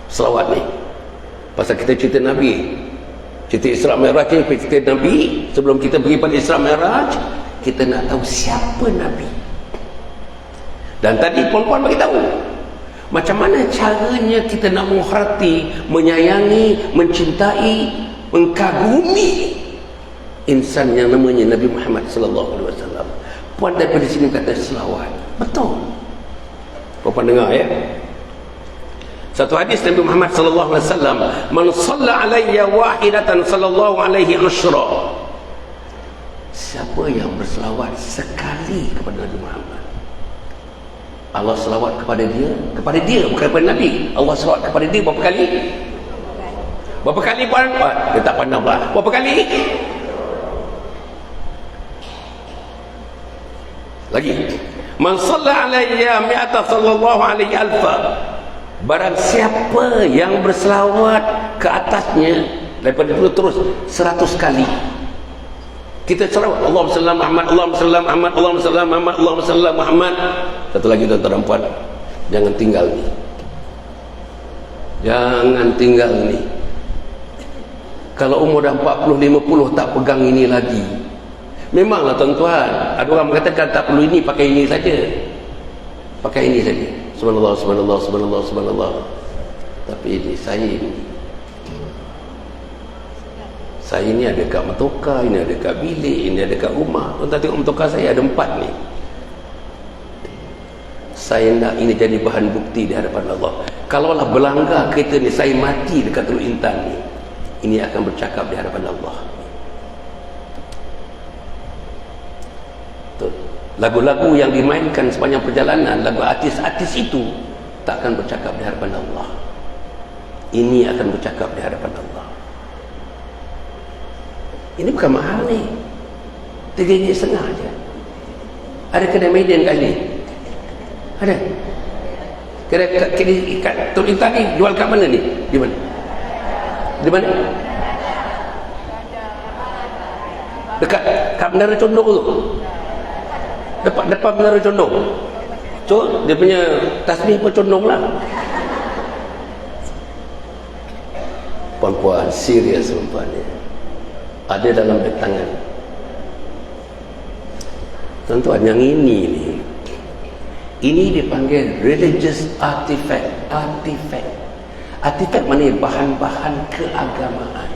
selawat ni. Pasal kita cerita Nabi, cerita Isra Mi'raj ni, cerita Nabi. Sebelum kita pergi pada Isra Mi'raj, kita nak tahu siapa Nabi. Dan tadi puan-puan bagi tahu macam mana caranya kita nak menghormati, menyayangi, mencintai, mengagumi insan yang namanya Nabi Muhammad sallallahu alaihi wasallam. Puan daripada sini kata selawat. Betul. Puan dengar, ya. Satu hadis Nabi Muhammad sallallahu alaihi wasallam, "Man shalla alayya wahidatan sallallahu alaihi asyra." Siapa yang berselawat sekali kepada Nabi Muhammad, Allah selawat kepada dia, bukan kepada Nabi. Allah selawat kepada dia berapa kali? Berapa kali, puan? Dia tak pandang pula. Berapa kali? Lagi. Man shalla alayya mi'ata sallallahu alaihi alfa. Barang siapa yang berselawat ke atasnya daripada dulu terus 100 kali, Kita selawat Allahumma salli ala Muhammad, Allahumma salli ala Muhammad, Allahumma salli ala Muhammad, Allahumma salli ala Muhammad. Satu lagi tuan-tuan dan puan, jangan tinggal ni. Jangan tinggal ni. Kalau umur dah 40 50 tak pegang ini lagi. Memanglah tuan-tuan, ada orang mengatakan tak perlu ini, pakai ini saja. Pakai ini saja. Subhanallah, subhanallah, subhanallah, subhanallah. Tapi ini saya ini ada kat motoka, ini ada kat bilik, ini ada kat rumah. Tuan-tuan tengok motoka saya ada 4 ni. Saya nak ini jadi bahan bukti di hadapan Allah. Kalaulah berlanggar kereta ni, saya mati dekat Teluk Intan ni, ini akan bercakap di hadapan Allah. Lagu-lagu yang dimainkan sepanjang perjalanan, lagu artis-artis itu tak akan bercakap di hadapan Allah. Ini akan bercakap di hadapan Allah. Ini bukan mahal ni, RM3.5 je. Ada kedai Medan kat sini? Ada? Kedai kat Teluk Intan ni jual kat mana ni? Di mana? Di mana? Dekat kat Menara Condong tu. Depan Menara Condong. So, dia punya tasbih pun condong lah. Puan-puan, serius puan-puan ni. Ada dalam beg tangan. Tuan-tuan, yang ini ni, ini dipanggil religious artifact. Artifact maknanya bahan-bahan keagamaan.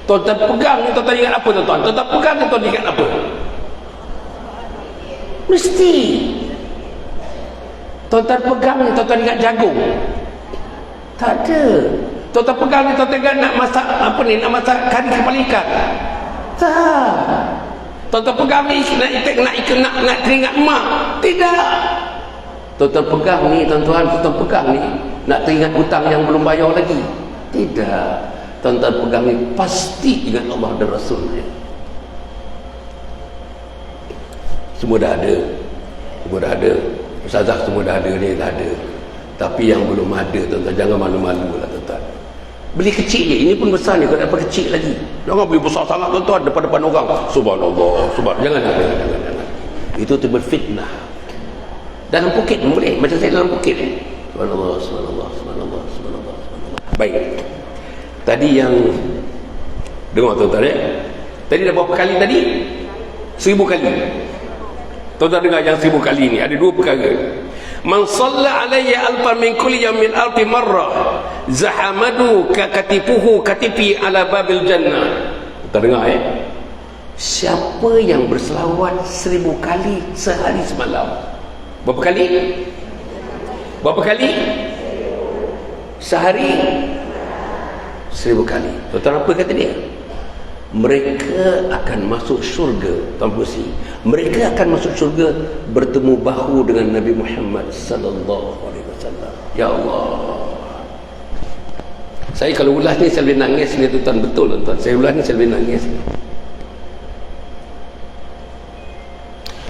Tuan-tuan pegang ni, tuan-tuan ingat apa tuan-tuan? Tuan-tuan pegang ni, tuan-tuan ingat apa? Mesti. Tuan-tuan pegang ni, tuan-tuan ingat jagung? Tak ada. Tuan-tuan pegang ni, tuan-tuan ingat nak masak apa ni? Nak masak kari kepala ikan? Tak. Tuan-tuan pegang ni, nak teringat emak? Tidak. Tuan-tuan pegang ni, tuan-tuan pegang ni, nak teringat hutang yang belum bayar lagi? Tidak. Tuan-tuan pegang ni, pasti ingat Allah dan Rasulnya. Semua dah ada. Semua dah ada. Ustazah semua dah ada ni, dah ada. Tapi yang belum ada, tuan-tuan, jangan malu-malu lah tuan-tuan. Beli kecil je, ini pun besar ni, kalau dapat kecil lagi. Jangan beli besar sangat tuan-tuan, depan-depan orang. Subhanallah, jangan. Itu tu berfitnah. Dalam poket pun boleh, macam saya dalam poket ni. Subhanallah. Baik. Tadi yang dengar tuan-tuan tadi dah berapa kali tadi? 1000 kali. Tuan-tuan dengar yang 1000 kali ni, ada 2 perkara. Man shalla alayya alfan min kulli yawmin alfi marrah zahamadu ka katifuhu katifi ala babil jannah. Kita dengar siapa yang berselawat 1000 kali sehari semalam? Berapa kali? Berapa kali? Sehari 1000 kali. Tuan-tuan apa kata dia? Mereka akan masuk syurga. Tuan Pusi, mereka akan masuk syurga bertemu bahu dengan Nabi Muhammad sallallahu alaihi wasallam. Ya Allah, saya kalau ulas ni saya boleh nangis ni tuan-tuan. Betul tuan-tuan, saya ulas ni saya boleh nangis.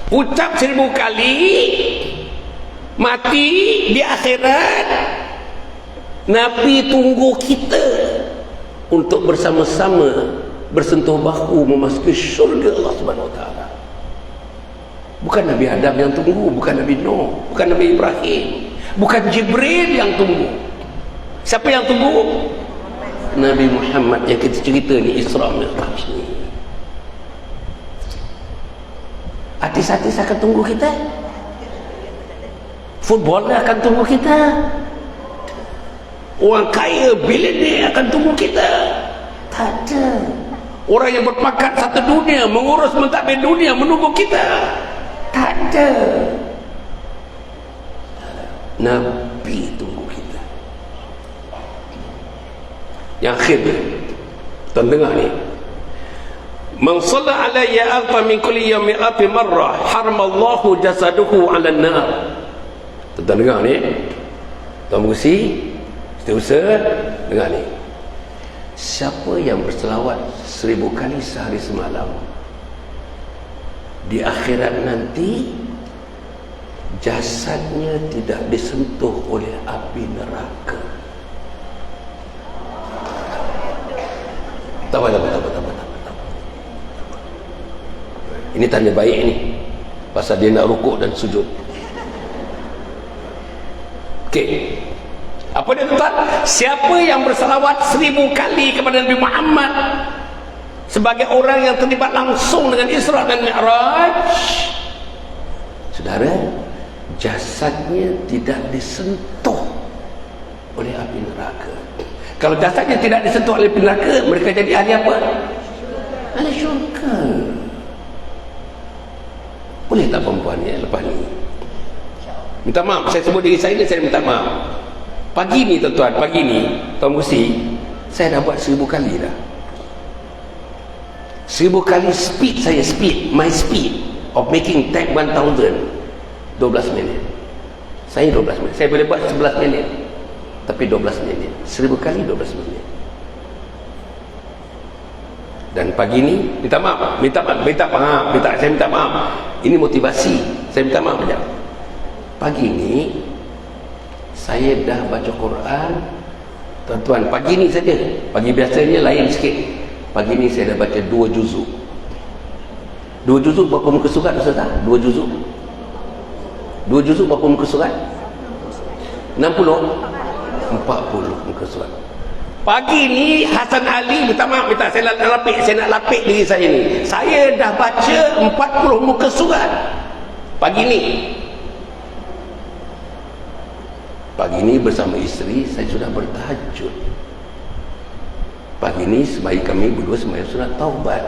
Ucap 1000 kali, mati di akhirat, Nabi tunggu kita untuk bersama-sama bersentuh bahu memasuki syurga Allah Subhanahu Wa Taala. Bukan Nabi Adam yang tunggu, bukan Nabi Nuh, bukan Nabi Ibrahim, bukan Jibril yang tunggu. Siapa yang tunggu? Nabi Muhammad yang kita cerita ni, Isra Mi'raj ni. Artis-artis akan tunggu kita, footballer akan tunggu kita, orang kaya billionaire akan tunggu kita. Tak ada. Orang yang berpakat satu dunia, mengurus mentadbir dunia menunggu kita. Tak ada. Nabi tunggu kita. Yang akhir, tuan dengar ni, man shalla alayya alfa min kulli yawmin alfi marrah haramallahu jasaduhu 'alan nar. Tuan dengar ni, tuan mengusi, setiausaha dengar ni. Siapa yang berselawat 1000 kali sehari semalam, di akhirat nanti jasadnya tidak disentuh oleh api neraka. Tak apa. Ini tanda baik ni, pasal dia nak rukuk dan sujud. Okey, apa dia tuan? Siapa yang bersalawat 1000 kali kepada Nabi Muhammad sebagai orang yang terlibat langsung dengan Isra dan Mi'raj, saudara, jasadnya tidak disentuh oleh api neraka. Kalau jasadnya tidak disentuh oleh api neraka, mereka jadi ahli apa? Ahli syurga. Boleh tak perempuan ni lepas ni? Minta maaf, saya sebut diri saya ni, saya minta maaf. Pagi ni tuan-tuan, pagi ni Tuan Musi, saya dah buat 1000 kali dah. 1000 kali speed saya, my speed of making tag 1000, 12 minit. Saya 12 minit. Saya boleh buat 11 minit, tapi 12 minit. 1000 kali 12 minit. Dan pagi ni, saya minta maaf. Ini motivasi. Saya minta maaf sekejap. Pagi ni, saya dah baca Quran. Tuan-tuan, pagi ni saja. Pagi biasanya lain sikit. Pagi ni saya dah baca 2 juzuk. 2 juzuk berapa muka surat Ustaz? 2 juzuk. 2 juzuk berapa muka surat? 60? 40 muka surat. Pagi ni Hasan Ali, saya nak lapik diri saya ni. Saya dah baca 40 muka surat. Pagi ni. Pagi ni bersama isteri saya sudah bertahajud. Pagi ni kami berdua sembahyang sunat taubat.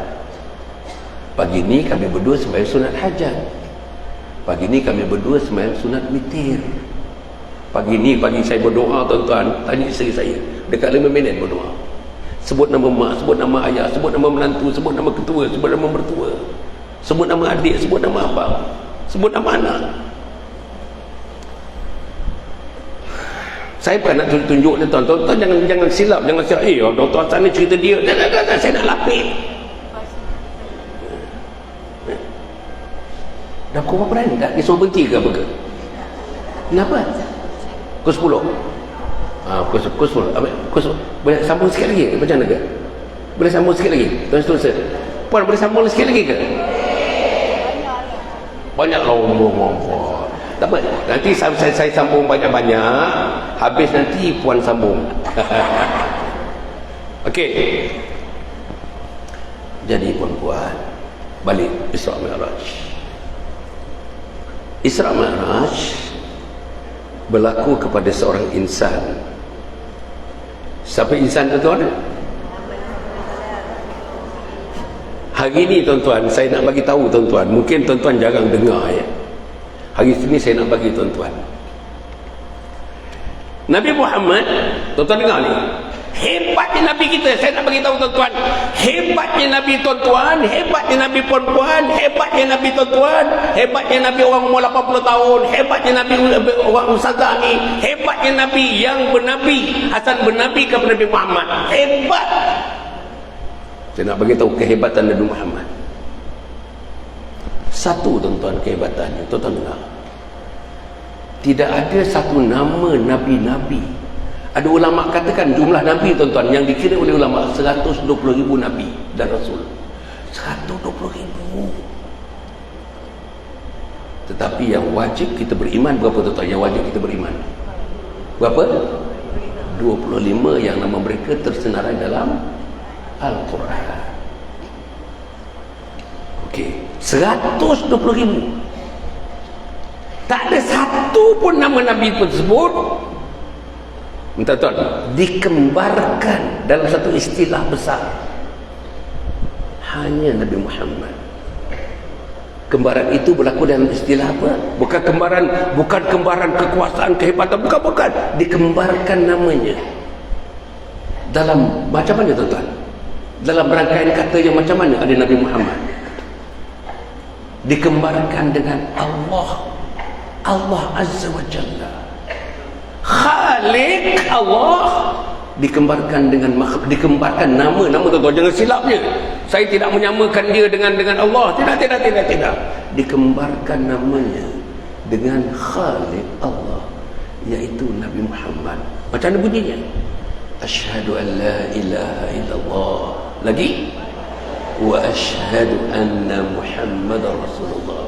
Pagi ni kami berdua sembahyang sunat hajat. Pagi ni kami berdua sembahyang sunat witir. Pagi saya berdoa tuan-tuan, tanya isteri saya dekat 5 minit berdoa. Sebut nama mak, sebut nama ayah, sebut nama menantu, sebut nama ketua, sebut nama mertua, sebut nama adik, sebut nama abang, sebut nama anak. Saya pernah nak tunjuk dia tuan-tuan, jangan silap, jangan silap. Tuan-tuan sana cerita dia, saya nak lapik. Dah kau berapa berani tak? Dia suruh berhenti ke apa ke? Kenapa? Pukul 10. Pukul 10. Boleh sambung sikit lagi? Macam mana ke? Boleh sambung sikit lagi? Tuan-tuan, Puan boleh sambung sikit lagi ke? Banyak lombong. Tak apa, nanti saya sambung banyak-banyak. Habis nanti Puan sambung. Okey. Jadi puan-puan, balik Isra Mi'raj. Isra Mi'raj berlaku kepada seorang insan. Siapa insan tuan-tuan? Hari ni tuan-tuan, saya nak bagi tahu tuan-tuan, mungkin tuan-tuan jarang dengar ya. Hari ini saya nak bagi tuan-tuan, Nabi Muhammad, tuan-tuan dengar ni, hebatnya Nabi kita. Saya nak bagi tahu tuan-tuan, hebatnya Nabi tuan-tuan, hebatnya Nabi puan-puan, hebatnya Nabi tuan-tuan, hebatnya Nabi orang umur 80 tahun, hebatnya Nabi orang ustazah ni, hebatnya Nabi yang bernabi, Hasan bernabi kepada Nabi Muhammad. Hebat. Saya nak bagi tahu kehebatan Nabi Muhammad. Satu tuan-tuan kehebatannya, tuan-tuan dengar. Tidak ada satu nama Nabi-Nabi. Ada ulama katakan jumlah Nabi tuan-tuan yang dikira oleh ulama 120,000 Nabi dan Rasul. 120,000. Tetapi yang wajib kita beriman berapa tuan-tuan? Yang wajib kita beriman berapa? 25 yang nama mereka tersenarai dalam Al-Quran. Okey, 120,000. Tak ada satu pun nama Nabi tersebut tuan-tuan dikembarkan dalam satu istilah besar. Hanya Nabi Muhammad. Kembaran itu berlaku dalam istilah apa? Bukan kembaran kekuasaan, kehebatan, bukan. Dikembarkan namanya dalam macam mana tuan-tuan? Dalam rangkaian kata yang macam mana ada Nabi Muhammad? Dikembarkan dengan Allah Azza wa Jalla, Khalik Allah. Dikembarkan dengan dikembarkan nama tuan-tuan, jangan silapnya. Saya tidak menyamakan dia dengan Allah. Tidak. Dikembarkan namanya dengan Khalik Allah, iaitu Nabi Muhammad. Macam mana bunyinya? Asyhadu an la ilaha illallah. Lagi wa asyhadu anna Muhammadar Rasulullah.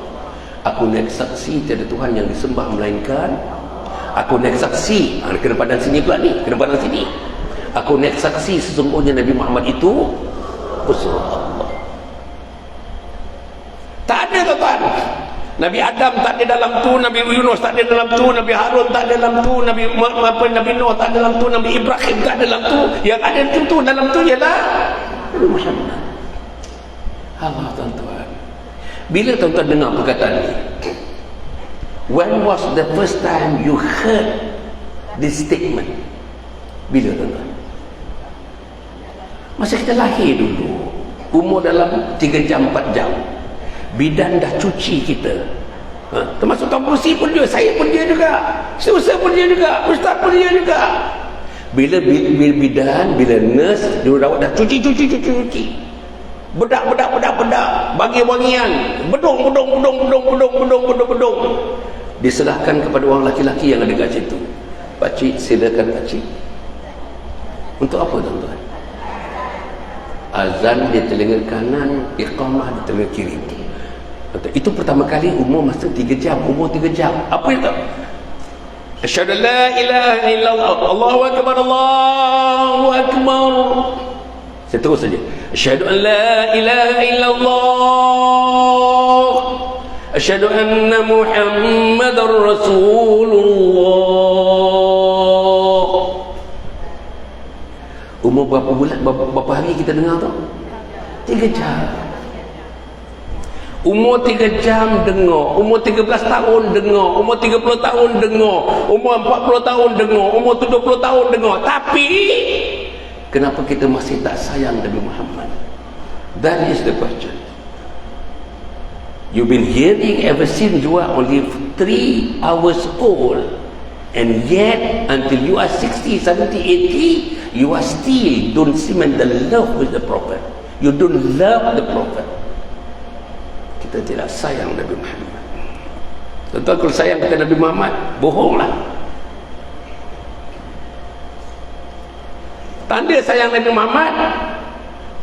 Aku naik saksi tiada Tuhan yang disembah melainkan. Aku naik saksi, kena pandang sini pula ni, kena pandang sini. Aku naik saksi sesungguhnya Nabi Muhammad itu Rasulullah. Tak ada tuan-tuan. Nabi Adam tak ada dalam tu, Nabi Yunus tak ada dalam tu, Nabi Harun tak ada dalam tu, Nabi Nuh tak ada dalam tu, Nabi Ibrahim tak ada dalam tu. Yang ada tu dalam tu ialah Nabi Muhammad. Allah tuan-tuan. Bila tuan-tuan dengar perkataan ni? When was the first time you heard this statement? Bila tuan-tuan? Masa kita lahir dulu, umur dalam 3 jam 4 jam, bidan dah cuci kita. Termasuk Tuan Pusi pun dia, saya pun dia juga, Susah pun dia juga, Ustaz pun dia juga. Bila bidan, bila nurse dia rawat dah cuci. Bedak, bagi wangian, bedung. Diserahkan kepada orang laki-laki yang ada kat situ. Pakcik, silakan pakcik. Untuk apa tuan-tuan? Azan di telinga kanan, iqamah di telinga kiri. Itu pertama kali umur masa 3 jam. Umur 3 jam. Apa itu? Asyhadu an la ilaha illallah, Allahu akbar, Allahu akbar. Saya terus saja. Asyhadu an la ilaha illallah, asyhadu anna Muhammadar Rasulullah. Umur berapa bulan, berapa hari kita dengar tu? 3 jam. Umur 3 jam dengar, umur 13 tahun dengar, umur 30 tahun dengar, umur 40 tahun dengar, umur 70 tahun dengar. Tapi kenapa kita masih tak sayang Nabi Muhammad? That is the question. You've been hearing ever since you are only 3 hours old, and yet until you are 60, 70, 80, you are still don't cement the love with the Prophet. You don't love the Prophet. Kita tidak sayang Nabi Muhammad. Tentu kalau sayang kepada Nabi Muhammad, bohonglah. Tanda sayang Nabi Muhammad,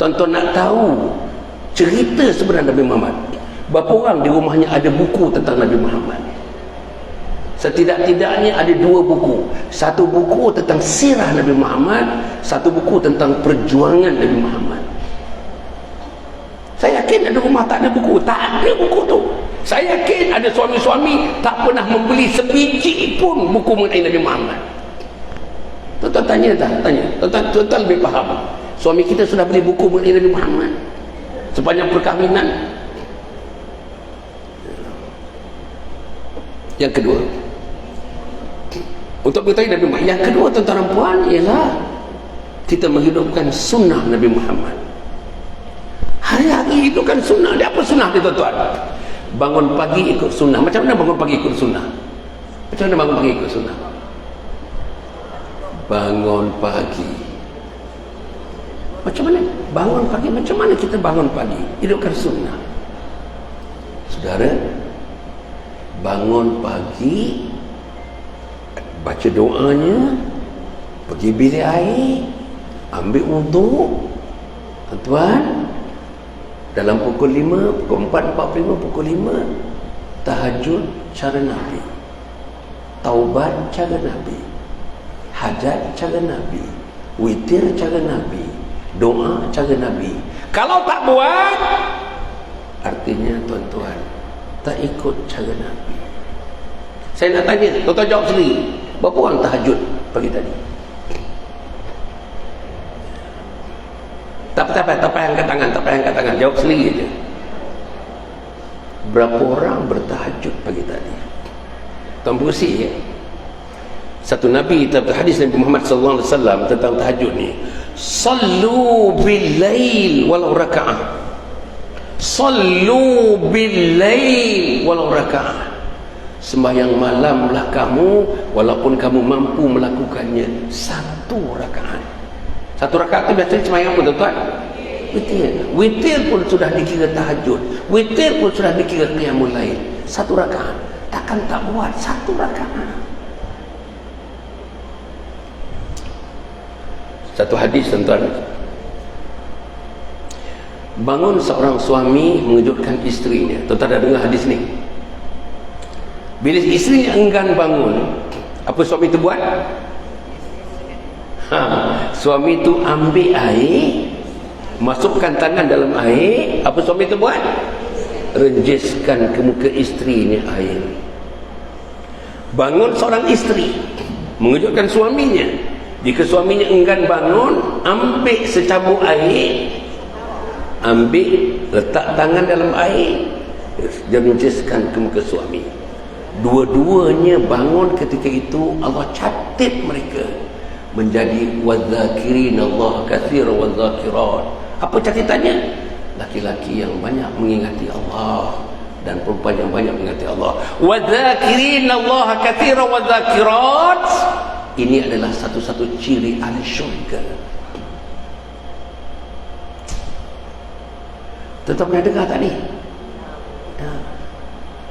tuan-tuan nak tahu cerita sebenarnya Nabi Muhammad. Berapa orang di rumahnya ada buku tentang Nabi Muhammad? Setidak-tidaknya ada 2 buku. Satu buku tentang sirah Nabi Muhammad, satu buku tentang perjuangan Nabi Muhammad. Saya yakin ada rumah tak ada buku. Tak ada buku tu. Saya yakin ada suami-suami tak pernah membeli sebiji pun buku mengenai Nabi Muhammad. Tuan-tuan tanya tak? Tanya. Tuan-tuan lebih faham. Suami kita sudah beli buku mengenai Nabi Muhammad sepanjang perkahwinan. Yang kedua, untuk mengetahui Nabi Muhammad, yang kedua tuan-tuan dan puan, ialah kita menghidupkan sunnah Nabi Muhammad. Hari-hari hidupkan sunnah. Dia apa sunnah dia tuan-tuan? Bangun pagi ikut sunnah. Macam mana bangun pagi ikut sunnah? Macam mana bangun pagi ikut sunnah? Bangun pagi. Macam mana? Bangun pagi. Macam mana kita bangun pagi? Hidupkan sunnah. Saudara, bangun pagi, baca doanya, pergi bilik air, ambil wuduk. Tuan-tuan, dalam pukul 5, pukul 4.45, pukul 5, tahajud cara Nabi, taubat cara Nabi, hajat cara Nabi, witir cara Nabi, doa cara Nabi. Kalau tak buat, artinya tuan-tuan tak ikut cara Nabi. Saya nak tanya, tuan-tuan jawab sendiri. Berapa orang tahajud pagi tadi? Tak payah angkat tangan, jawab sendiri je. Berapa orang bertahajud pagi tadi? Tuan berusi ya? Satu Nabi, hadis Nabi Muhammad SAW tentang tahajud ni. Sallu bil-lail walau raka'ah. Sallu bil-lail walau raka'ah. Sembahyang malamlah kamu, walaupun kamu mampu melakukannya 1 rakaat. 1 rakaat itu biasanya sembahyang apa tuan-tuan? Witir. Witir pun sudah dikira tahajud. Witir pun sudah dikira qiyamul lail. 1 rakaat. Takkan tak buat 1 rakaat? Satu hadis tuan-tuan. Bangun seorang suami mengejutkan isterinya. Tuan-tuan dah dengar hadis ni? Bila isteri enggan bangun, apa suami tu buat? Suami tu ambil air, masukkan tangan dalam air. Apa suami tu buat? Renjiskan ke muka isterinya air. Bangun seorang isteri mengejutkan suaminya. Jika suaminya enggan bangun, ambil secabuk air, letak tangan dalam air, renjiskan ke muka suami. Dua-duanya bangun ketika itu. Allah catat mereka menjadi wadzakirin Allah katsiran wadzakirat. Apa catatannya? Laki-laki yang banyak mengingati Allah dan perempuan yang banyak mengingati Allah. Wadzakirin Allah katsiran wadzakirat. Ini adalah satu-satu ciri ahli syurga. Tuan-tuan pernah dengar tak ni?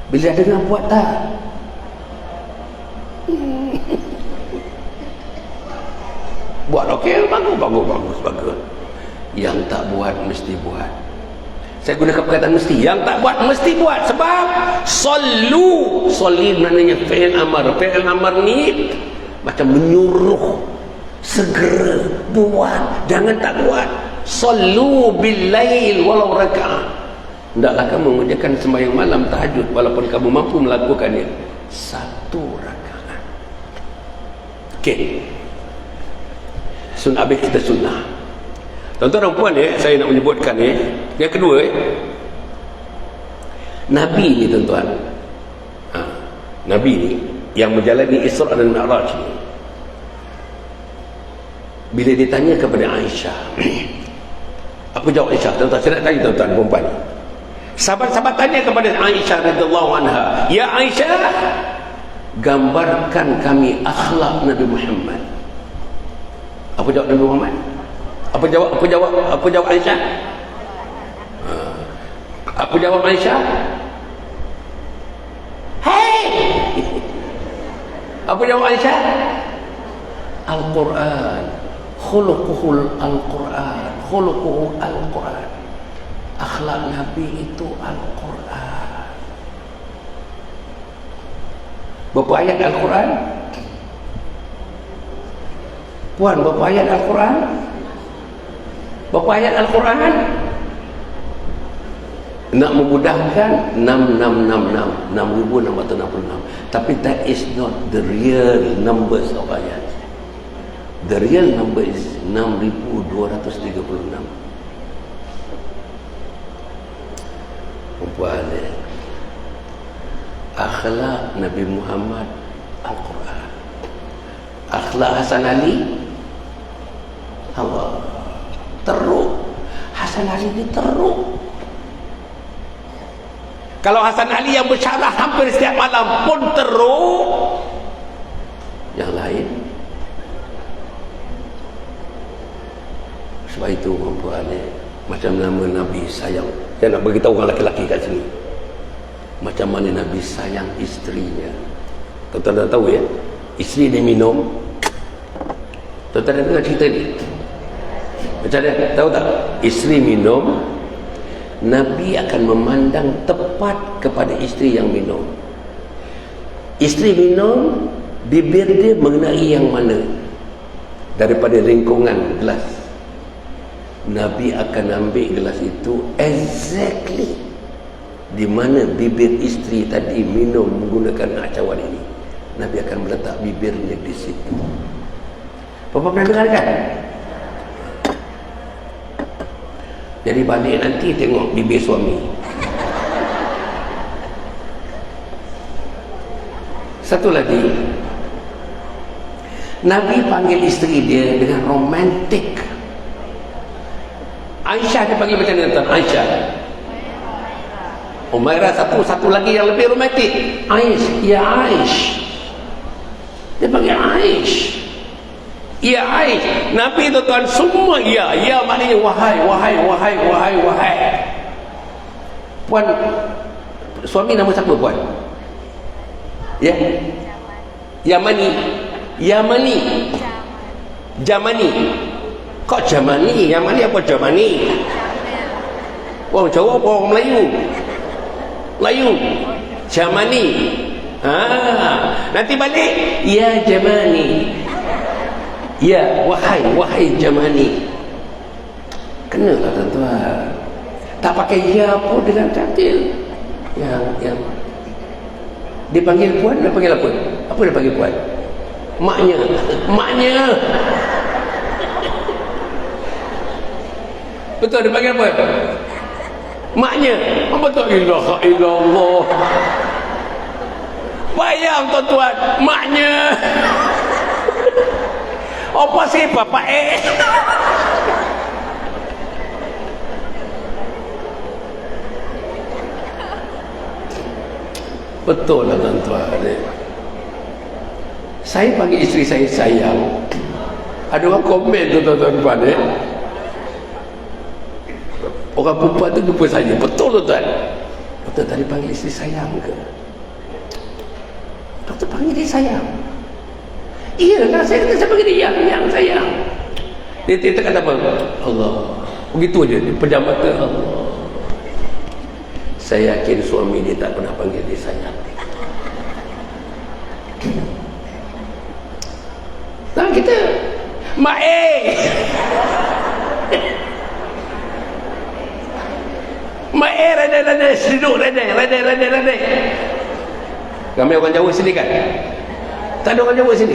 Bila dengar buat tak? Buat okey, bagus. Yang tak buat mesti buat. Saya gunakan perkataan mesti. Yang tak buat mesti buat. Sebab sallu, salli maknanya fi'il amar. Fi'il amar ni macam menyuruh, segera buat, jangan tak buat. Sallu bil lail walau raka'ah. Hendaklah kamu mengerjakan sembahyang malam tahajud walaupun kamu mampu melakukannya satu rakaat. Okey. Sunnah habis kita sunnah. Tuan-tuan dan puan saya nak menyebutkan yang kedua Nabi ni tuan-tuan. Nabi ni yang menjalani Isra dan Mi'raj ni. Bila ditanya kepada Aisyah, apa jawab Aisyah? Tuan-tuan, saya nak tanya tuan-tuan perempuan. Sahabat-sahabat tanya kepada Aisyah radhiyallahu anha, "Ya Aisyah, gambarkan kami akhlak Nabi Muhammad." Apa jawab Nabi Muhammad? Apa jawab Aisyah? Apa jawab Aisyah? Hei! Apa jawab Aisyah? Al-Quran. Khuluquhul Al-Quran. Khuluquhu Al-Quran. Akhlak Nabi itu Al-Quran. Berapa ayat Al-Quran? Puan, berapa ayat Al-Quran? Berapa ayat Al-Quran? Nak memudahkan 6666. Tapi that is not the real numbers of ayat. The real number is 6236. Perempuan akhlak Nabi Muhammad Al-Quran. Akhlak Hasan Ali Allah teruk. Hasan Ali ni teruk. Kalau Hasan Ali yang bersyarah hampir setiap malam pun teruk, yang lain. Sebab itu perempuan macam nama Nabi sayang. Saya nak beritahu orang lelaki kat sini macam mana Nabi sayang isterinya. Tuan-tuan dah tahu isteri dia minum. Tuan-tuan dah dengar cerita ni? Macam mana? Tahu tak? Isteri minum, Nabi akan memandang tepat kepada isteri yang minum. Isteri minum, bibir dia mengenai yang mana daripada lingkungan gelas. Nabi akan ambil gelas itu exactly di mana bibir isteri tadi minum menggunakan acawan ini. Nabi akan meletak bibirnya di situ. Bapak pernah dengar kan? Jadi balik nanti tengok bibir suami. Satu lagi, Nabi panggil isteri dia dengan romantik. Aisyah dia panggil macam mana tuan? Aisyah. Umairah satu lagi yang lebih romantik. Aish, ya Aish. Dia panggil Aish. Ya Aish. Nabi tuan semua ya maknanya wahai. Puan, suami nama siapa puan? Ya. Yamani. Jamani. Kok Jamani? Yamani apa Jamani? Orang Jawa apa orang Melayu? Melayu. Jamani. Nanti balik, ya Jamani. Ya, wahai Jamani. Kenalah tuan-tuan. Tak pakai ya pun dengan taktil. Yang dipanggil puan, dia panggil apa? Apa dia panggil puan? Maknya. Betul, dia panggil apa? Maknya. Apa tu? Ilaha illallah. Bayang tuan-tuan, maknya. Apa sih bapak Betul lah tuan-tuan. Saya panggil isteri saya sayang. Ada orang komen tu tuan-tuan. Orang perempuan tu jumpa saya. Betul tuan-tuan. Betul tadi panggil isteri sayang ke? Betul panggil dia sayang. Iyalah, saya panggil dia yang sayang. Dia kata apa? Allah. Begitu je. Dia pejam mata. Allah. Saya yakin suami dia tak pernah panggil dia sayang. Nah, kita Mak rada duduk rada. Ramai orang Jawa sini kan? Tak ada orang Jawa sini?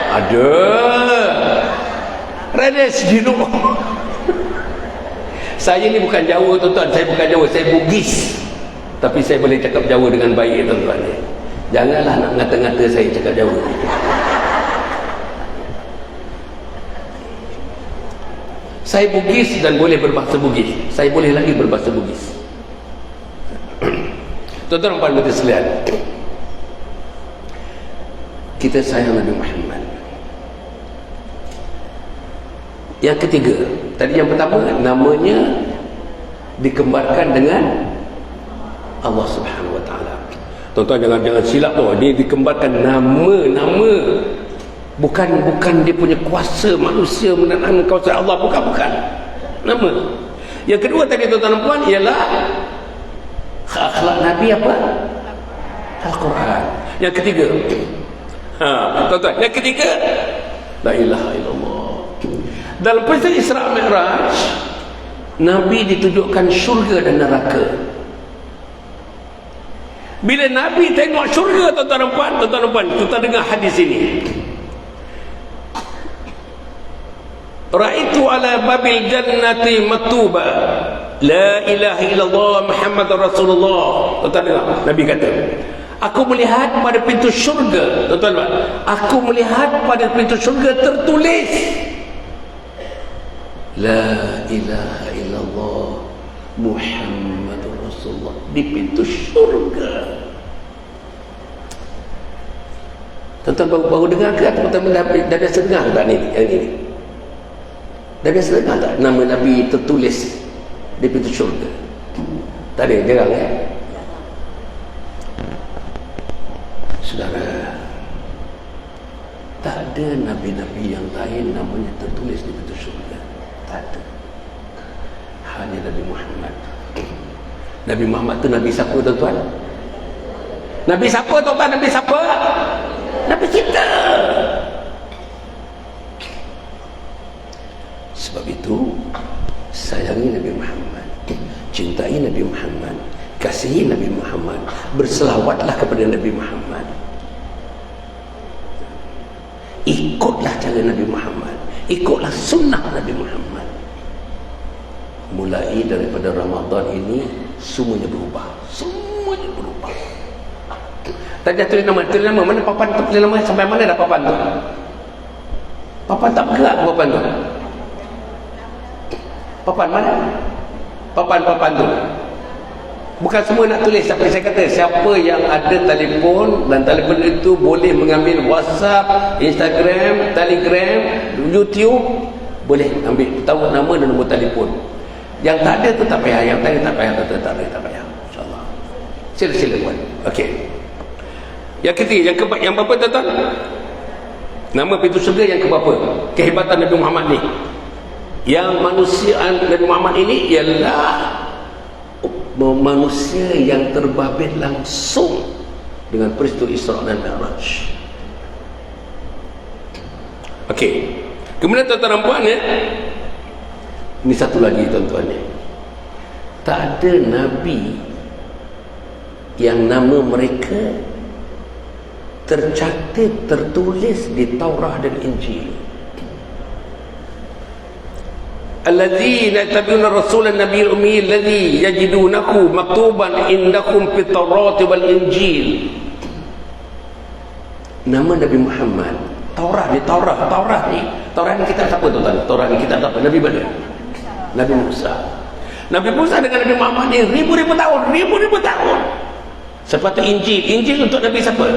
Ada. Rada duduk. Saya ni bukan Jawa tuan-tuan, saya bukan Jawa, saya Bugis. Tapi saya boleh cakap Jawa dengan baik tuan-tuan. Janganlah nak ngata-ngata saya cakap Jawa. Saya Bugis dan boleh berbahasa Bugis. Saya boleh lagi berbahasa Bugis. Tuan-tuan dan puan sekalian, kita sayang Nabi Muhammad. Yang ketiga, tadi yang pertama, namanya dikembarkan dengan Allah Subhanahu Wa Taala. Tuan-tuan jangan silap tu. Dia dikembarkan nama. Bukan dia punya kuasa manusia menanam kuasa Allah, bukan. Nama. Yang kedua tadi tuan-tuan dan puan ialah akhlak Nabi apa? Al-Quran. Yang ketiga. Tuan-tuan, yang ketiga, la ilaha illallah. Dalam peristiwa Isra Mi'raj, Nabi ditunjukkan syurga dan neraka. Bila Nabi tengok syurga, tuan-tuan dan puan, kita dengar hadis ini. Ra'aitu ala babil jannati maktuba la ilaha illallah Muhammadur Rasulullah. Tuan-tuan dengar, Nabi kata, aku melihat pada pintu syurga, tuan-tuan, aku melihat pada pintu syurga tertulis la ilaha illallah Muhammadur Rasulullah di pintu syurga. Tuan-tuan baru dengar ke atau teman-teman dah biasa dengar tak ni? Yang ni dah biasa dengar tak nama Nabi tertulis di pintu syurga? Tak ada, jarang Saudara, tak ada Nabi-Nabi yang lain namanya tertulis di pintu syurga. Tak ada. Hanya Nabi Muhammad. Nabi Muhammad tu Nabi siapa tuan-tuan? Nabi siapa tuan-tuan? Nabi siapa? Nabi kita. Sebab itu sayangi Nabi Muhammad, cintai Nabi Muhammad, kasihi Nabi Muhammad, berselawatlah kepada Nabi Muhammad, ikutlah cara Nabi Muhammad, ikutlah sunnah Nabi Muhammad. Mulai daripada Ramadan ini semuanya berubah. Tadi dah tulis nama, mana papan tu, tulis nama sampai mana dah papan tu? Papan tak bergerak papan tu. Papan mana? Papan tu. Bukan semua nak tulis, tapi saya kata siapa yang ada telefon dan telefon itu boleh mengambil WhatsApp, Instagram, Telegram, YouTube, boleh ambil tahu nama dan nombor telefon. Yang tak ada tu tak payah, yang tadi tak payah, tak payah. InsyaAllah. Sila buat. Okey. Yang ketiga, yang berapa tuan-tuan? Nama pintu syurga yang keberapa? Kehebatan Nabi Muhammad ni. Yang manusia Nabi Muhammad ini ialah manusia yang terbabit langsung dengan peristiwa Isra dan Mi'raj. Okey. Kemudian tuan-tuan dan puan, ini satu lagi tuan-tuan, tak ada Nabi yang nama mereka tercatat, tertulis di Taurah dan Injil. Alladzina yattabi'una ar-rasula an-nabiyya al-ummi alladhi yajidunahu maktuban indakum fit Tawrati wal Injil. Nama Nabi Muhammad, Taurah ni Taurah ni kitab siapa tuan-tuan? Taurah ni kitab siapa? Nabi mana? Nabi Musa. Nabi Musa dengan Nabi Muhammad ni ribu-ribu tahun. Seperti Injil untuk Nabi siapa?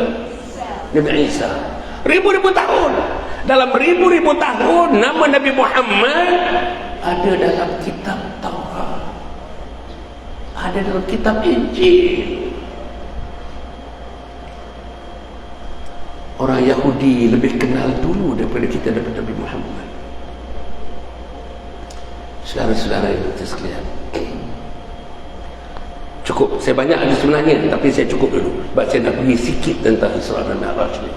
Nabi Isa. Ribu-ribu tahun. Dalam ribu-ribu tahun nama Nabi Muhammad ada dalam kitab Taurat, ada dalam kitab Injil. Orang Yahudi lebih kenal dulu daripada kita, daripada Nabi Muhammad. Saudara-saudara yang sekalian, cukup, saya banyak ada sebenarnya, tapi saya cukup dulu sebab saya nak bagi sikit tentang Isra dan Mi'raj ni.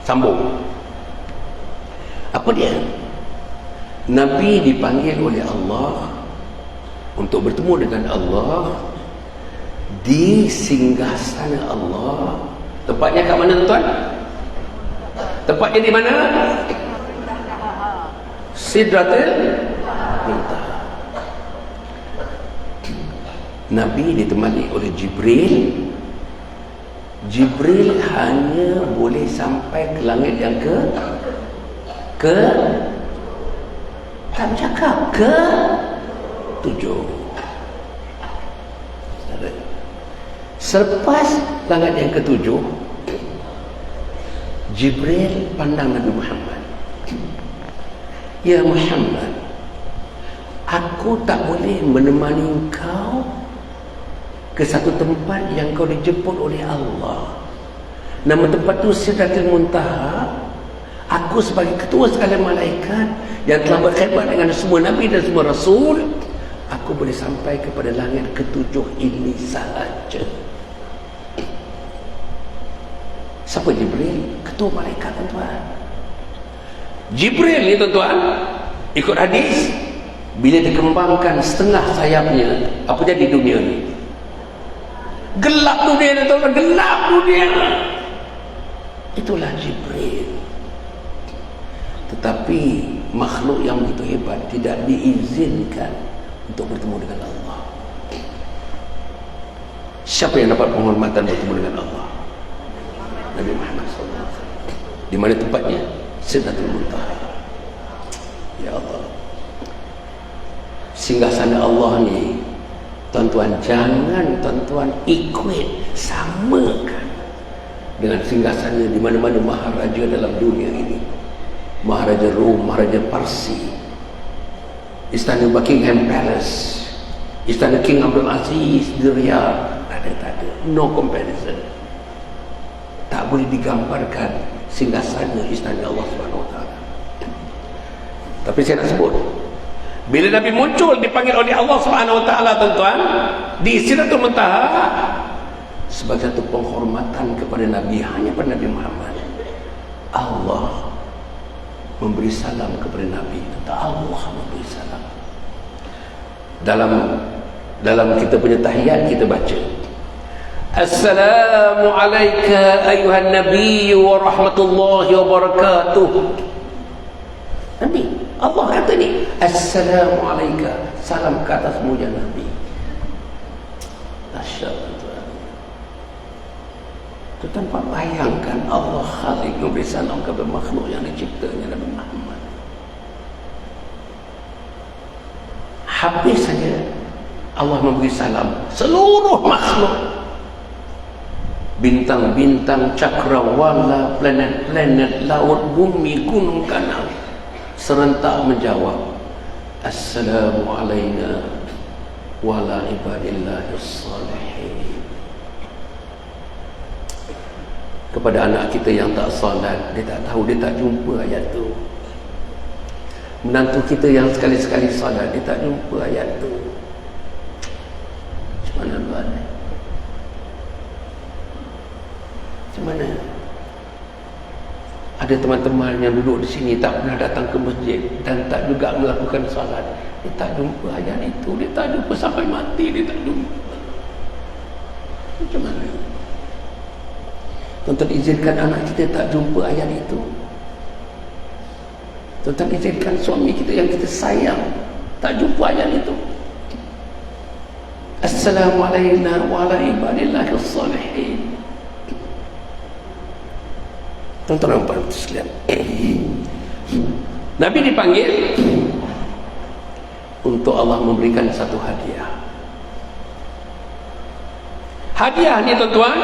Sambung. Apa dia? Nabi dipanggil oleh Allah untuk bertemu dengan Allah di singgahsana Allah. Tempatnya kat mana tuan? Tempatnya di mana? Sidratul Muntaha. Nabi ditemani oleh Jibril. Jibril hanya boleh sampai ke langit yang tak cakap ke 7. Selepas langit yang ke-7, Jibril pandang Nabi Muhammad. Ya Muhammad, aku tak boleh menemani engkau ke satu tempat yang kau dijemput oleh Allah. Nama tempat tu Sidratul Muntaha. Aku sebagai ketua sekalian malaikat yang telah berkhidmat dengan semua Nabi dan semua Rasul, aku boleh sampai kepada langit ke-7 ini sahaja. Siapa Jibril? Ketua malaikat tuan-tuan. Jibril ni tuan-tuan, ikut hadis, bila dikembangkan setengah sayapnya, apa jadi dunia ni? Gelap dunia tuan-tuan, gelap dunia. Itulah Jibril. Tetapi makhluk yang begitu hebat tidak diizinkan untuk bertemu dengan Allah. Siapa yang dapat penghormatan bertemu dengan Allah? Nabi Muhammad SAW. Di mana tempatnya? Sidratul Muntaha. Ya Allah, singgahsana Allah ni tuan-tuan, jangan tuan-tuan equate, samakan dengan singgahsana di mana-mana maharaja dalam dunia ini. Maharaja Rom, Maharaja Parsi, Istana Buckingham Palace, Istana King Abdul Aziz di Riyadh, tak ada, no comparison. Tak boleh digambarkan singgahsana istana Allah Subhanahu Wa Taala. Tapi saya nak sebut, bila Nabi muncul dipanggil oleh Allah Subhanahu Wa Taala tuan-tuan di Sidratul Muntaha sebagai satu penghormatan kepada Nabi, hanya pada Nabi Muhammad. Allah memberi salam kepada Nabi. Allah memberi salam. Dalam kita punya tahiyat kita baca, Assalamu alayka ayuhan Nabi wa rahmatullahi wa barakatuh. Nabi, Allah kata ni, Assalamu alayka, salam ke atasmu ya Nabi. Dahsyat tuan. Tanpa bayangkan Allah Khalik memberi salam kepada makhluk yang diciptanya Nabi Muhammad. Habis saja Allah memberi salam seluruh makhluk, bintang-bintang, cakrawala, planet-planet, laut, bumi, gunung, kanal, serentak menjawab, Assalamu alayna wa ala ibadillahis salihin. Kepada anak kita yang tak salat, dia tak tahu, dia tak jumpa ayat tu. Menantu kita yang sekali-sekali salat, dia tak jumpa ayat tu. Macam mana tuan? Macam mana? Ada teman-teman yang duduk di sini tak pernah datang ke masjid dan tak juga melakukan salat. Dia tak jumpa ayat itu. Dia tak jumpa sampai mati. Dia tak jumpa. Macam mana? Tuan-tuan izinkan anak kita tak jumpa ayat itu. Tuan-tuan izinkan suami kita yang kita sayang tak jumpa ayat itu. Assalamualaikum warahmatullahi wabarakatuh. Tuan-tuan dan puan sekalian, Nabi dipanggil untuk Allah memberikan satu hadiah. Hadiah ni tuan-tuan,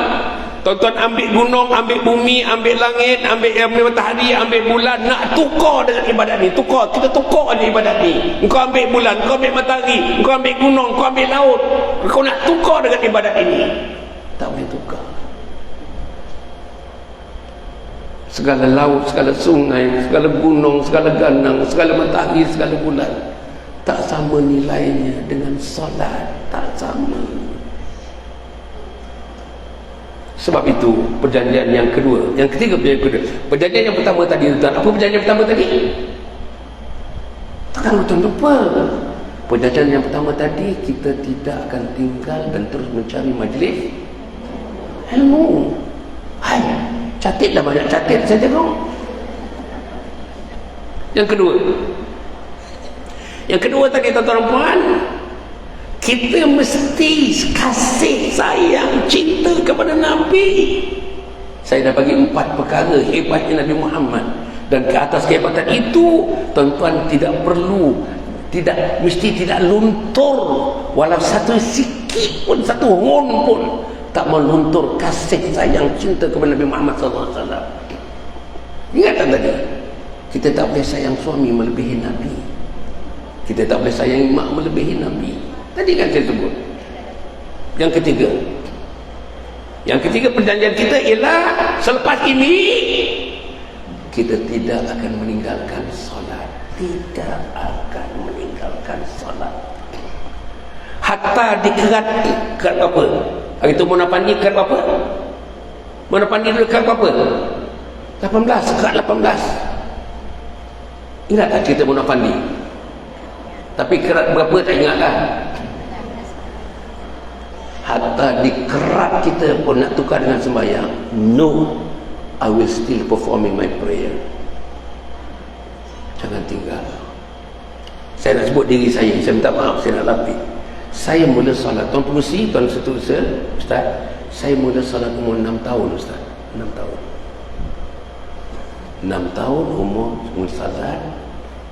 tuan-tuan ambil gunung, ambil bumi, ambil langit, ambil matahari, ambil bulan, nak tukar dengan ibadat ni. Tukar, kita tukar aja ibadat ni. Engkau ambil bulan, engkau ambil matahari, engkau ambil gunung, engkau ambil laut, engkau nak tukar dengan ibadat ini. Tak boleh tukar. Segala laut, segala sungai, segala gunung, segala ganang, segala matahari, segala bulan tak sama nilainya dengan solat. Tak sama. Sebab itu perjanjian yang kedua, yang ketiga, perjanjian yang pertama tadi, tuan, apa perjanjian pertama tadi? Takkan tuan lupa. Perjanjian yang pertama tadi, kita tidak akan tinggal dan terus mencari majlis ilmu. Hai, catit dah banyak catit saya tengok. Yang kedua tadi tuan-tuan puan, kita mesti kasih sayang cinta kepada Nabi. Saya dah bagi 4 perkara hebatnya Nabi Muhammad, dan ke atas kehebatan itu tuan-tuan tidak mesti tidak luntur walau satu sikit pun, satu hon pun tak meluntur kasih sayang cinta kepada Nabi Muhammad SAW. Ingat tak tadi? Kita tak boleh sayang suami melebihi Nabi. Kita tak boleh sayang mak melebihi Nabi. Tadi kan saya sebut. Yang ketiga perjanjian kita ialah selepas ini kita tidak akan meninggalkan solat. Tidak akan meninggalkan solat. Hatta dikerat kat apa? Hari tu Mona Pandi kat apa? Mona Pandi dulu kat apa? 18, kat 18. Ingat tak cerita Mona Pandi? Tapi kerat berapa tak ingat lah. Hatta dikerat kita pun nak tukar dengan sembahyang. No, I will still performing my prayer. Jangan tinggal. Saya nak sebut diri saya minta maaf, saya nak lapik. Saya mula salat, tuan pengurusi, tuan seterusnya, Ustaz, saya mula salat umur 6 tahun, Ustaz. 6 tahun. 6 tahun umur salat.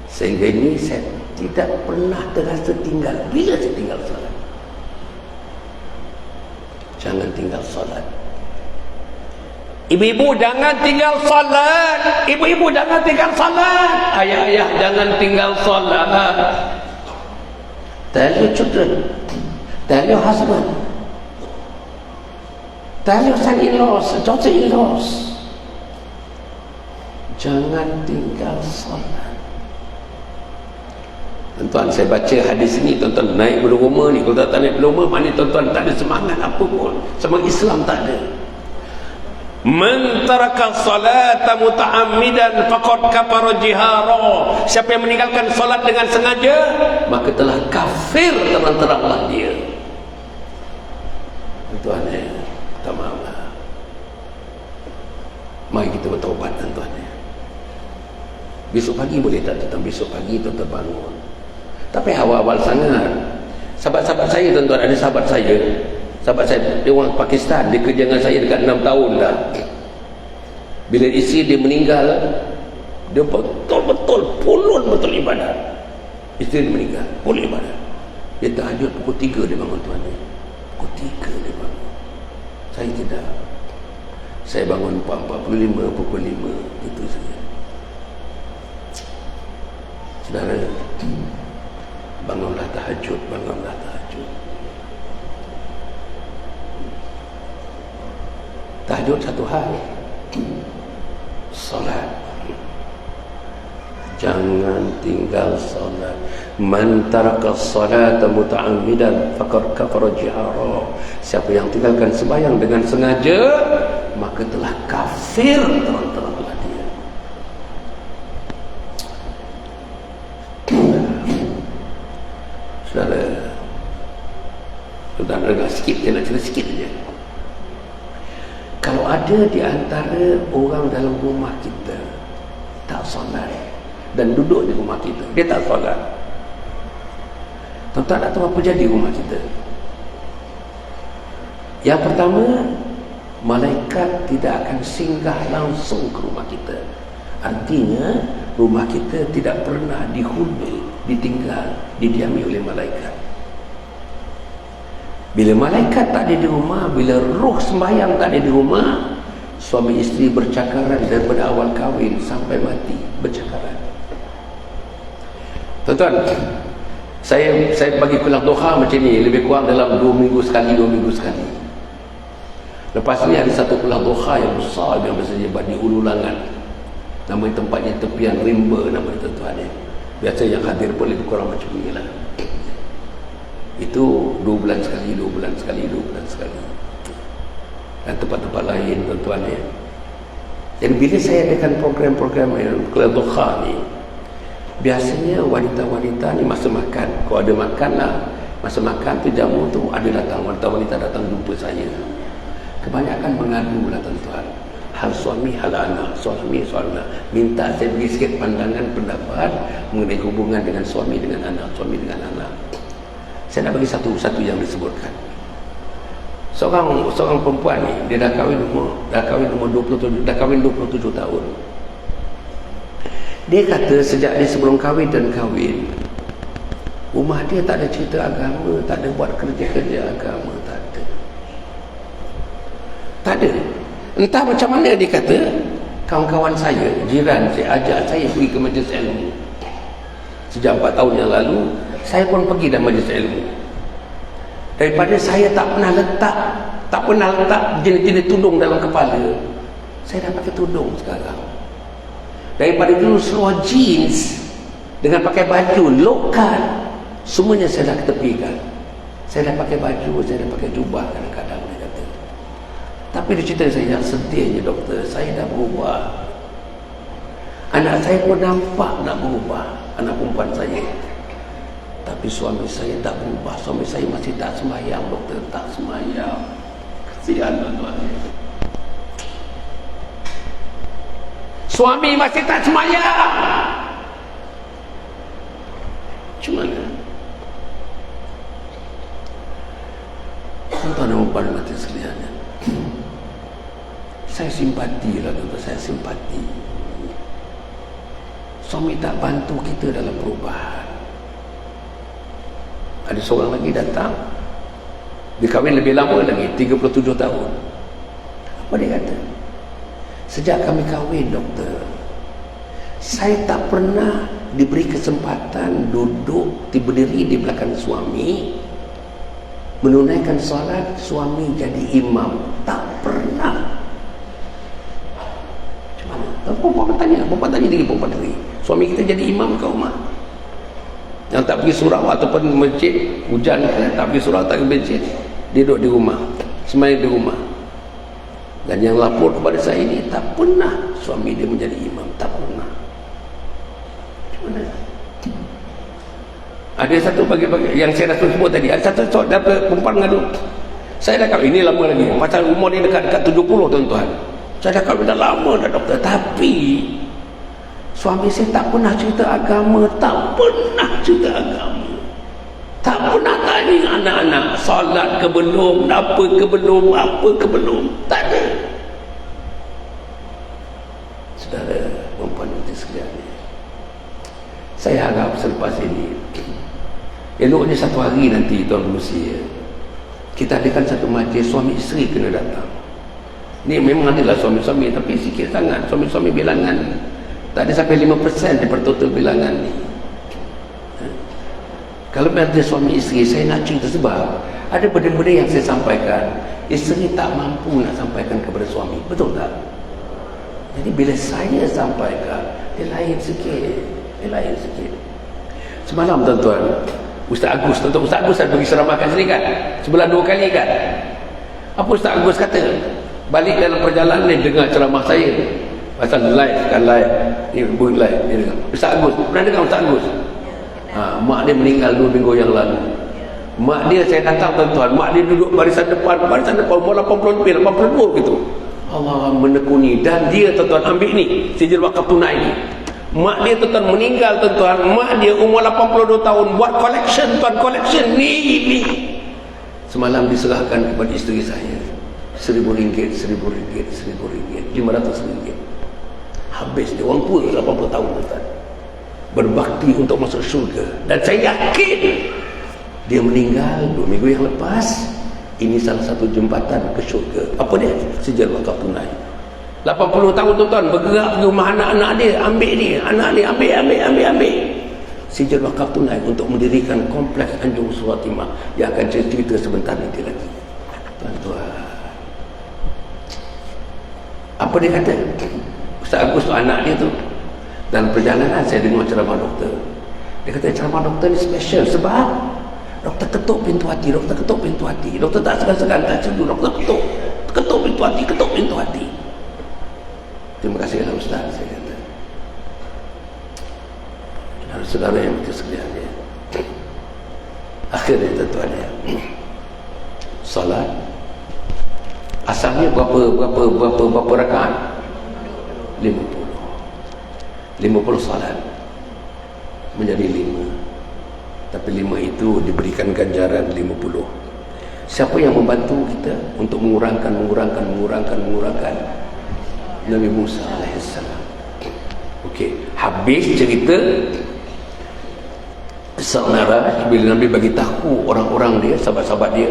Sehingga ini saya tidak pernah terasa tinggal. Bila saya tinggal salat? Jangan tinggal salat. Ibu-ibu jangan tinggal salat. Ibu-ibu jangan tinggal salat. Ayah-ayah jangan tinggal salat. Tell your children, tell your husband, tell your son-in-laws, daughter-in-laws, jangan tinggal salat. Tuan-tuan, saya baca hadis ini, tuan-tuan naik belum rumah ni. Kalau tak naik belum rumah, maknanya tuan-tuan tak ada semangat apa pun. Semangat Islam tak ada. Man taraka salata muta'ammidan faqad kafara jihara. Siapa yang meninggalkan salat dengan sengaja, maka telah kafir terang-teranglah dia. Tuan, tak maaflah. Mari kita bertaubat, tuan. Besok pagi boleh tak, tuan? Besok pagi tuan bangun. Tapi awal-awal sangat. Sahabat-sahabat saya, tuan-tuan, ada sahabat saya, dia orang Pakistan, dia kerja dengan saya dekat 6 tahun dah. Bila isteri dia meninggal, dia betul-betul pulun betul ibadat. Isteri dia meninggal, pulun ibadat. Dia tahajud pukul 3 dia bangun, tuan. Pukul 3 dia bangun. Saya tidak. Saya bangun 4.45, pukul 5, itu saja. Saudara, bangunlah tahajud, bangunlah tahajud. Tahajud satu hal, salat. Jangan tinggal salat. Man taraka as-salata muta'ammidan faqad kafara jihara. Siapa yang tinggalkan sembahyang dengan sengaja, maka telah kafir terang-teranglah dia. Saudara, sudah agak sikit, saya nak cerita sikit saja. Kalau ada di antara orang dalam rumah kita tak solat dan duduk di rumah kita, dia tak solat, tuan-tuan tak tahu apa jadi rumah kita. Yang pertama, malaikat tidak akan singgah langsung ke rumah kita. Artinya rumah kita tidak pernah dihuni, ditinggal, didiami oleh malaikat. Bila malaikat tak ada di rumah, bila roh sembahyang tak ada di rumah, suami isteri bercakaran daripada awal kahwin sampai mati, bercakaran. Tuan-tuan, saya bagi pulang doha macam ni, lebih kurang dalam 2 minggu sekali. Lepas ni ada satu pulang doha yang besar yang biasa buat di Ulu Langat. Nama tempatnya tepian Rimba, nama tuan-tuan ni. Biasa yang hadir pun lebih kurang macam ni lah. Itu 2 bulan sekali. Dan tempat-tempat lain tuan-tuan ni. Dan bila saya adakan program-program pulang doha ni, biasanya wanita-wanita ni masa makan, kalau ada makan lah, masa makan tu jamu tu ada datang, wanita-wanita datang jumpa saya. Kebanyakan mengadu lah tuan-tuan, hal suami, hal anak, suami, soal anak. Minta saya beri sikit pandangan, pendapat mengenai hubungan dengan suami dengan anak, suami dengan anak. Saya nak bagi satu yang disebutkan. Seorang perempuan ni, dia dah kahwin umur 27 tahun. Dia kata sejak dia sebelum kahwin dan kahwin, rumah dia tak ada cerita agama, tak ada buat kerja-kerja agama, tak ada. Entah macam mana dia kata, kawan-kawan saya, jiran saya ajak saya pergi ke majlis ilmu. Sejak 4 tahun yang lalu, saya pun pergi dalam majlis ilmu. Daripada saya tak pernah letak jenis-jenis tudung dalam kepala, saya dah pakai tudung sekarang. Daripada dulu seluar jeans dengan pakai baju lokal, semuanya saya dah ketepikan. Saya dah pakai baju, saya dah pakai jubah kadang-kadang, dia kata. Tapi dia cerita saya, yang sedihnya doktor, saya dah berubah. Anak saya pun nampak nak berubah, anak perempuan saya. Tapi suami saya tak berubah. Suami saya masih tak sembahyang doktor, tak sembahyang. Kesian tuan-tuan. Suami masih tak sembahyang. Macam mana? Tuan-tuan dan puan mati sekalian, saya simpati lah tuan-tuan, saya simpati. Suami tak bantu kita dalam perubahan. Ada seorang lagi datang, dia kahwin lebih lama lagi, 37 tahun. Apa dia kata? Sejak kami kahwin doktor, saya tak pernah diberi kesempatan duduk berdiri di belakang suami menunaikan solat, suami jadi imam. Tak pernah. Macam mana? Perempuan tanya diri perempuan tadi, suami kita jadi imam ke rumah? Yang tak pergi surau ataupun masjid, hujan tak pergi surau, tak pergi masjid, dia duduk di rumah, sembahyang di rumah. Dan yang lapor kepada saya ini, tak pernah suami dia menjadi imam, tak pernah. Macam mana? Ada satu bagi-bagi yang saya dah sebut tadi, ada satu dapat perempuan ngadu, saya dah kahwin, ini lama lagi, pasal umur dia dekat 70 tuan-tuan. Saya dah kahwin dah lama dah doktor, tapi suami saya tak pernah cerita agama, tak pernah cerita agama, tak pernah tanya anak-anak solat ke belum, apa ke belum, tak ada. Saudara perempuan putih sekalian, saya harap selepas ini, eloknya satu hari nanti Tuan Pengurusi, kita adakan satu majlis suami isteri kena datang. Ni memang adalah suami-suami, tapi sikit sangat suami-suami bilangan, tak ada sampai 5% daripada total bilangan ni. Kalau ada suami isteri, saya nak cerita sebab ada benda-benda yang saya sampaikan, isteri tak mampu nak sampaikan kepada suami, betul tak? Jadi bila saya sampaikan, dia lain sikit. Semalam tuan-tuan, Ustaz Agus, tuan-tuan, Ustaz Agus ada pergi ceramah kat sini kan, sebulan 2 kali kan. Apa Ustaz Agus kata? Balik dalam perjalanan ni dengar ceramah saya pasal live kan, live ni buat live dia dengar. Ustaz Agus, pernah dengar Ustaz Agus? Mak dia meninggal 2 minggu yang lalu. Mak dia, saya datang tuan-tuan, mak dia duduk barisan depan umur 80 lebih, 82 gitu. Allah menekuni, dan dia tuan-tuan ambil ni sijil wakaf tunai ni. Mak dia tuan-tuan meninggal tuan-tuan, mak dia umur 82 tahun buat collection tuan, collection ni. Semalam diserahkan kepada isteri saya RM1,000, RM500. Habis dia, orang tua 80 tahun tuan, berbakti untuk masuk syurga. Dan saya yakin dia meninggal 2 minggu yang lepas. Ini salah satu jembatan ke syurga. Apa dia? Sijil wakaf tunai. 80 tahun tuan-tuan, bergerak pergi rumah anak-anak dia, ambil ni, anak ni ambil. Sijil wakaf tunai untuk mendirikan kompleks Anjung Husnul yang akan cerita sebentar nanti lagi. Tuan-tuan, apa dia kata? Ustaz Agus tu, anak dia tu, dalam perjalanan saya dengar ceramah doktor. Dia kata ceramah doktor ni special sebab doktor ketuk pintu hati. Doktor tak segan-segan, tak sedu, doktor ketuk pintu hati. Terima kasih lah Ustaz, saya kata. Saudara yang berkata sekalian ya. Akhirnya tuan-tuan ya, salat asalnya berapa rakaat? 50 salat menjadi 5, tapi 5 itu diberikan ganjaran 50. Siapa yang membantu kita untuk mengurangkan Nabi Musa alaihissalam. Okey, habis cerita Sarnara bila Nabi bagi tahu orang-orang dia, sahabat-sahabat dia,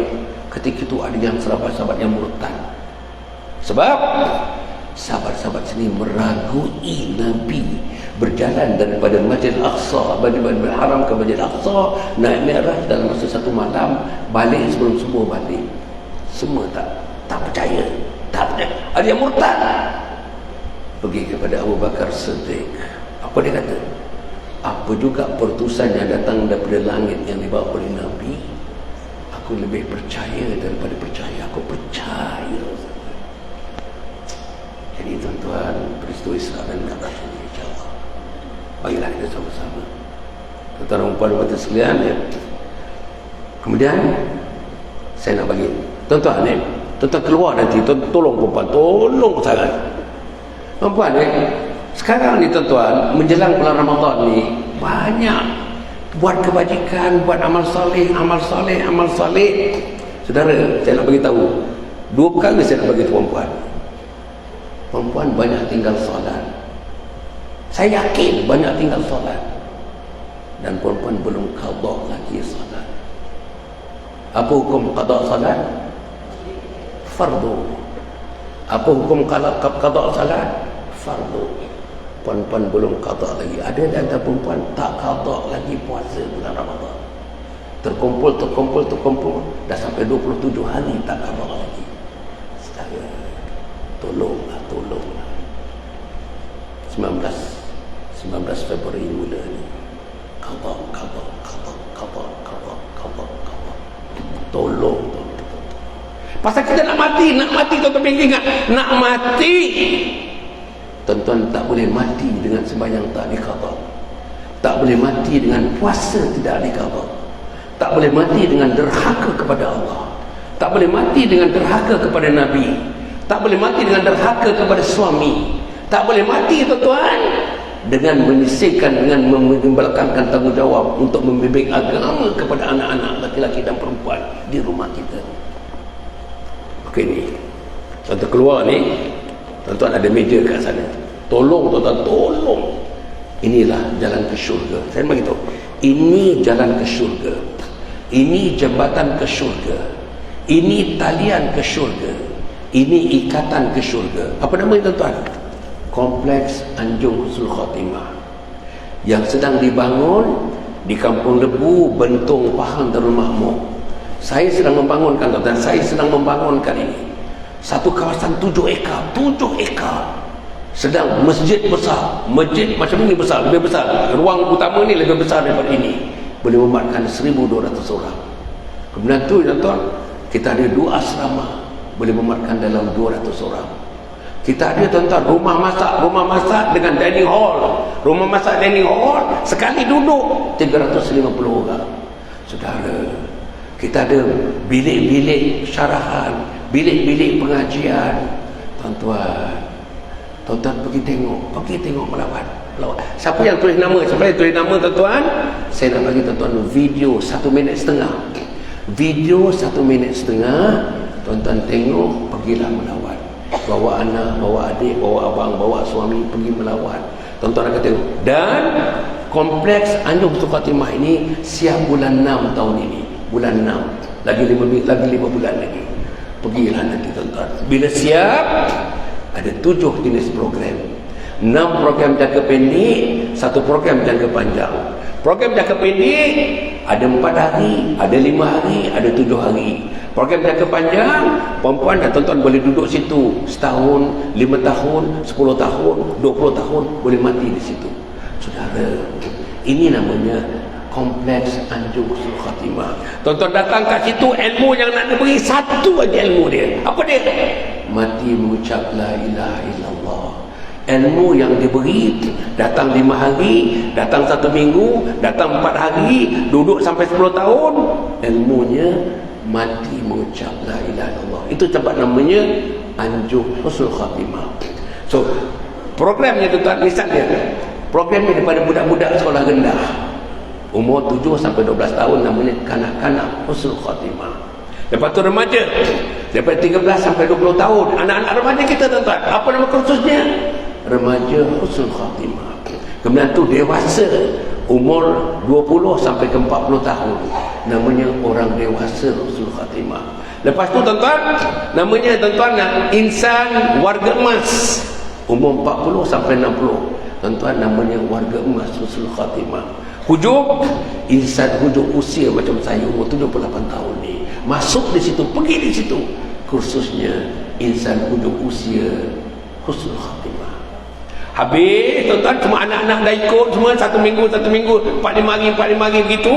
ketika itu ada yang sahabat-sahabat yang murtad. Sebab sahabat-sahabat sini meragui Nabi berjalan daripada Masjid Al-Aqsa, Masjidil Haram ke Masjid Al-Aqsa, naik Mi'raj dalam masa 1 malam, balik sebelum subuh balik. Semua tak percaya. Ada yang murtad. Pergi kepada Abu Bakar Siddiq. Apa dia kata? Apa juga perutusan yang datang daripada langit yang dibawa oleh Nabi, aku lebih percaya daripada percaya. Aku percaya. Jadi tuan-tuan, peristiwa Isra dan Mi'raj ini insya-Allah, bagilah kita sama-sama. Tuan-tuan dan puan-puan sekalian ya. Kemudian saya nak bagi tuan-tuan ni, tuan-tuan keluar nanti, tolong perempuan, tolong sangat. Perempuan ni, sekarang ni tuan-tuan, menjelang bulan Ramadan ni, banyak buat kebajikan, buat amal soleh. Saudara, saya nak bagi tahu 2 perkara saya nak bagi perempuan. Perempuan banyak tinggal solat. Saya yakin banyak tinggal solat. Dan perempuan belum qada lagi solat. Apa hukum qada solat? Fardu. Apa hukum qada solat? Fardu. Puan-puan belum qada lagi. Ada dan ada perempuan tak qada lagi puasa bulan Ramadan. Terkumpul. Dah sampai 27 hari tak qada lagi. Saudara, tolonglah. 19 Februari mula ni. Qada. Tolong. Pasal kita nak mati tuan-tuan ingat, nak mati. Tuan-tuan tak boleh mati dengan sembahyang tak diqada. Tak boleh mati dengan puasa tidak diqada. Tak boleh mati dengan derhaka kepada Allah. Tak boleh mati dengan derhaka kepada Nabi. Tak boleh mati dengan derhaka kepada suami. Tak boleh mati tuan-tuan dengan menyisihkan, dengan membelakangkan tanggungjawab untuk membimbing agama kepada anak-anak laki-laki dan perempuan di rumah kita. Okey ni, tuan-tuan keluar ni, tuan-tuan ada meja kat sana. Tolong tuan-tuan, tolong. Inilah jalan ke syurga. Saya beritahu, ini jalan ke syurga. Ini jambatan ke syurga. Ini talian ke syurga. Ini ikatan ke syurga. Apa nama itu tuan? Kompleks Anjung Husnul Khatimah yang sedang dibangun di Kampung Lebu, Bentong, Pahang, Darul Mahmud. Saya sedang membangunkan tuan-tuan. Saya sedang membangunkan ini. Satu kawasan 7 ekar. sedang masjid besar, masjid macam ini besar, lebih besar, ruang utama ni lebih besar daripada ini, boleh memuatkan 1,200 orang. Kemudian tu tuan-tuan, kita ada 2 asrama, boleh memuatkan dalam 200 orang. Kita ada tuan-tuan rumah masak dengan dining hall. Rumah masak dining hall sekali duduk 350 orang. Saudara, kita ada bilik-bilik syarahan, bilik-bilik pengajian. Tuan-tuan pergi tengok melawat. Siapa yang tulis nama? Tuan-tuan? Saya nak bagi tuan-tuan video 1 minit setengah. Video 1 minit setengah. Tuan-tuan tengok, pergilah melawat. Bawa anak, bawa adik, bawa abang, bawa suami, pergi melawat. Tuan-tuan akan tengok. Dan kompleks Anjung Husnul Khatimah ini siap bulan 6 tahun ini. Bulan 6. Lagi 5 bulan lagi. Pergilah nanti tuan-tuan. Bila siap, ada 7 jenis program. 6 program jangka pendek, 1 program jangka panjang. Program jangka pendek ada 4 hari, ada 5 hari, ada 7 hari. Program jangka panjang, perempuan dan tuan-tuan boleh duduk situ setahun, 5 tahun, 10 tahun, 20 tahun, boleh mati di situ. Saudara, ini namanya kompleks Anjung Husnul Khatimah. Tuan-tuan datang kat situ, ilmu yang nak diberi satu aja ilmu dia. Apa dia? Mati mengucap la ilaha illallah. Ilmu yang diberi, datang 5 hari, datang 1 minggu, datang 4 hari, duduk sampai 10 tahun, ilmunya mati mengucap la ilaha illallah. Itu tempat namanya Anjung Husnul Khatimah. So, programnya tuan-tuan, misalnya programnya daripada budak-budak sekolah rendah umur 7 sampai 12 tahun, namanya kanak-kanak Husnul Khatimah. Lepas tu remaja, daripada 13 sampai 20 tahun, anak-anak remaja kita tuan-tuan, apa nama kursusnya? Remaja Husnul Khatimah. Kemudian tu dewasa, umur 20 sampai ke 40 tahun, namanya orang dewasa Husnul Khatimah. Lepas tu tuan-tuan, namanya tuan-tuan insan warga emas, umur 40 sampai 60, tuan-tuan, namanya warga emas Husnul Khatimah. Hujung, insan hujung usia macam saya, umur 78 tahun ni, masuk di situ, pergi di situ, kursusnya insan hujung usia Husnul Khatimah. Habis tuan-tuan, cuma anak-anak dah ikut semua, 1 minggu 4-5 hari begitu.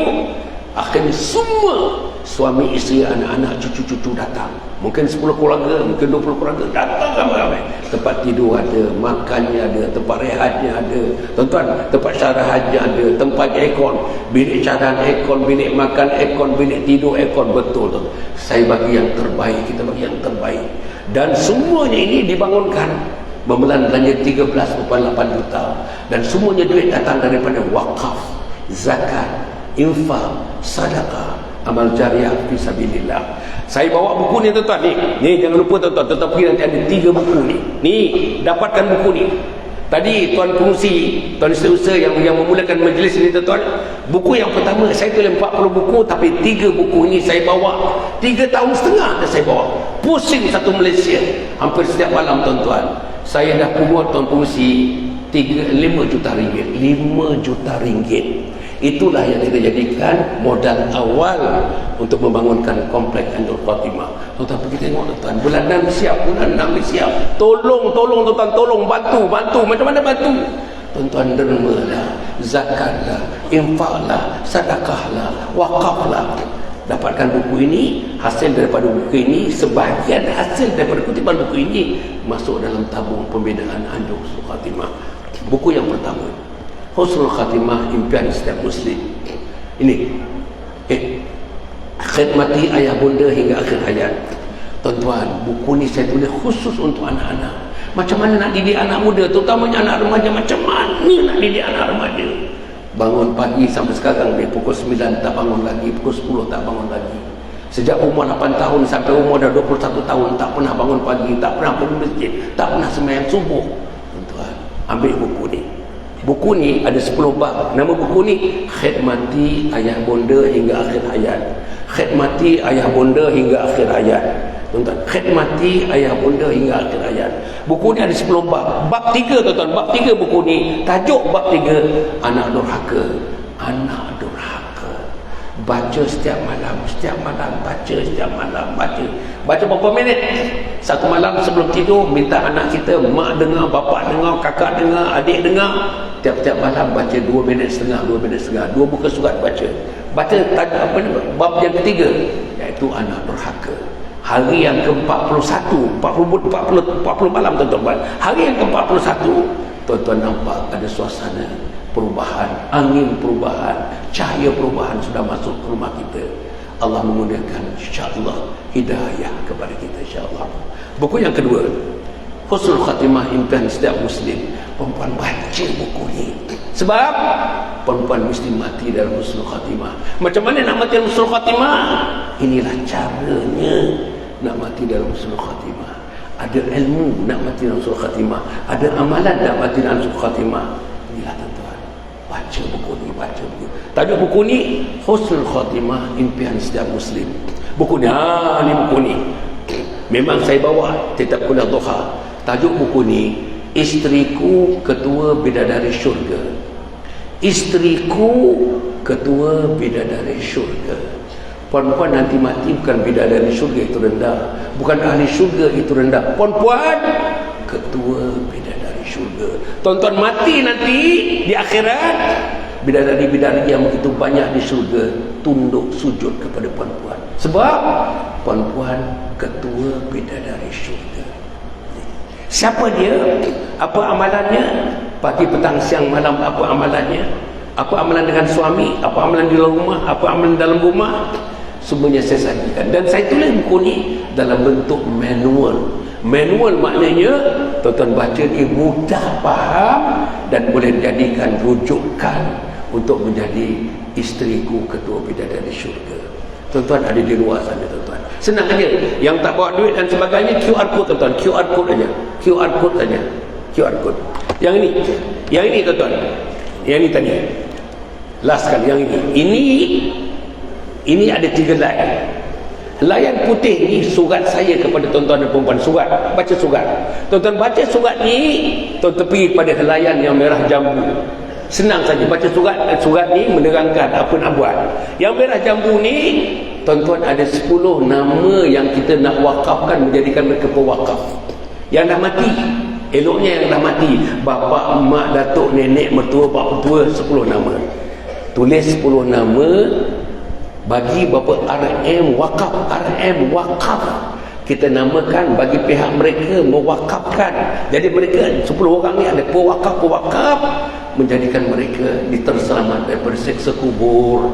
Akhirnya semua suami isteri, anak-anak, cucu-cucu datang. Mungkin 10 keluarga, mungkin 20 keluarga datang ramai-ramai. Tempat tidur ada, makannya ada, tempat rehatnya ada, tuan-tuan, tempat syarahannya ada, tempat aircon, bilik syarahan aircon, bilik makan aircon, bilik tidur aircon. Betul tuan. Saya bagi yang terbaik, kita bagi yang terbaik. Dan semuanya ini dibangunkan bermula belanja 13.8 juta, dan semuanya duit datang daripada wakaf, zakat, infak, sedekah, amal jariah fisabilillah. Saya bawa buku ni tuan-tuan, ni jangan lupa tuan-tuan, tetap pergi, nanti ada 3 buku ni. Ni dapatkan buku ni. Tadi tuan pengurusi, tuan usaha yang memulakan majlis ni tuan-tuan, buku yang pertama saya tulis 40 buku, tapi 3 buku ni saya bawa 3 tahun setengah dah saya bawa. Pusing satu Malaysia hampir setiap malam tuan-tuan. Saya dah pungut tuan pengurusi 5 juta ringgit. 5 juta ringgit. Itulah yang kita jadikan modal awal untuk membangunkan kompleks Anjung Khatimah. Tuan-tuan pergi tengok tuan-tuan. Bulan 6 siap, bulan 6 siap. Tolong tuan-tuan, tolong bantu. Macam mana bantu? Tuan-tuan dermalah, zakatlah, infaklah, sedekahlah, wakaflah. Dapatkan buku ini, hasil daripada buku ini, sebahagian hasil daripada kutipan buku ini masuk dalam tabung pembinaan Anjung Husnul Khatimah. Buku yang pertama, Husnul Khatimah, impian setiap Muslim. Ini khidmati ayah bunda hingga akhir hayat. Tuan-tuan, buku ni saya tulis khusus untuk anak-anak. Macam mana nak didik anak muda, terutamanya anak remaja, macam mana nak didik anak remaja. Bangun pagi sampai sekarang dia pukul 9 tak bangun lagi, pukul 10 tak bangun lagi. Sejak umur 8 tahun sampai umur dah 21 tahun tak pernah bangun pagi, tak pernah pergi masjid, tak pernah sembahyang subuh. Tuan-tuan, ambil buku ni. Buku ni ada 10 bab. Nama buku ni Khidmati Ayah Bonda Hingga Akhir Hayat. Khidmati Ayah Bonda Hingga Akhir Hayat. Tuan-tuan, khidmati ayah bunda hingga akhir hayat. Buku ni ada 10 bab. Bab 3 tuan-tuan, bab 3 buku ni, tajuk bab 3, anak durhaka. Anak durhaka. Baca setiap malam, baca setiap malam, baca berapa minit? Satu malam sebelum tidur, minta anak kita, mak dengar, bapak dengar, kakak dengar, adik dengar, tiap-tiap malam baca 2 minit setengah, 2 minit setengah, 2 buku surat baca apa ni, bab yang ketiga, iaitu anak durhaka. Hari yang ke-41, 40 malam tuan-tuan. Hari yang ke-41, tuan-tuan nampak ada suasana perubahan, angin perubahan, cahaya perubahan sudah masuk ke rumah kita. Allah menggunakan insya-Allah hidayah kepada kita insya-Allah. Buku yang kedua, Husnul Khatimah, impian setiap muslim. Perempuan baca buku ni. Sebab perempuan mesti mati dalam Husnul Khatimah. Macam mana nak mati dalam Husnul Khatimah? Inilah caranya nak mati dalam Husnul Khatimah. Ada ilmu nak mati dalam Husnul Khatimah, ada amalan nak mati dalam Husnul Khatimah. Inilah tuan-tuan, baca buku ni, baca buku. Tajuk buku ni Husnul Khatimah, impian setiap muslim. Buku ni, ni buku ni. Memang saya bawa Kitab Kuliah Duha. Tajuk buku ni, Isteriku Ketua Bidadari Syurga. Isteriku Ketua Bidadari Syurga. Perempuan nanti mati bukan bidadari syurga itu rendah, bukan ahli syurga itu rendah. Perempuan ketua bidadari syurga. Tuan-tuan mati nanti di akhirat, bidadari-bidadari yang begitu banyak di syurga tunduk sujud kepada perempuan. Sebab perempuan ketua bidadari syurga. Siapa dia? Apa amalannya? Pagi, petang, siang, malam, apa amalannya? Apa amalan dengan suami? Apa amalan di dalam rumah? Apa amalan dalam rumah? Semuanya saya sajikan. Dan saya tulis buku ni dalam bentuk manual. Manual maknanya tuan-tuan baca ni mudah faham dan boleh dijadikan rujukan untuk menjadi isteriku ketua bidadari syurga. Tuan-tuan ada di luar sana tuan-tuan. Senang aja. Yang tak bawa duit dan sebagainya, QR code tuan-tuan. QR code aja. QR code saja. QR code. Yang ini tuan-tuan. Yang ini tadi. Last kali yang ini. Ini ada 3 helai. Helaian putih ni surat saya kepada tuan-tuan dan perempuan. Surat. Baca surat. Tuan-tuan baca surat ni, tuan-tuan pergi pada helaian yang merah jambu. Senang saja baca surat. Surat ni menerangkan apa nak buat. Yang merah jambu ni, tuan-tuan ada 10 nama yang kita nak wakafkan, menjadikan mereka pewakaf. Yang dah mati, eloknya yang dah mati, bapa, mak, datuk, nenek, mertua, bapa tua, 10 nama. Tulis 10 nama, bagi bapa RM wakaf. RM wakaf kita namakan, bagi pihak mereka mewakafkan. Jadi mereka 10 orang ni ada pewakaf menjadikan mereka diterselamat daripada siksa kubur.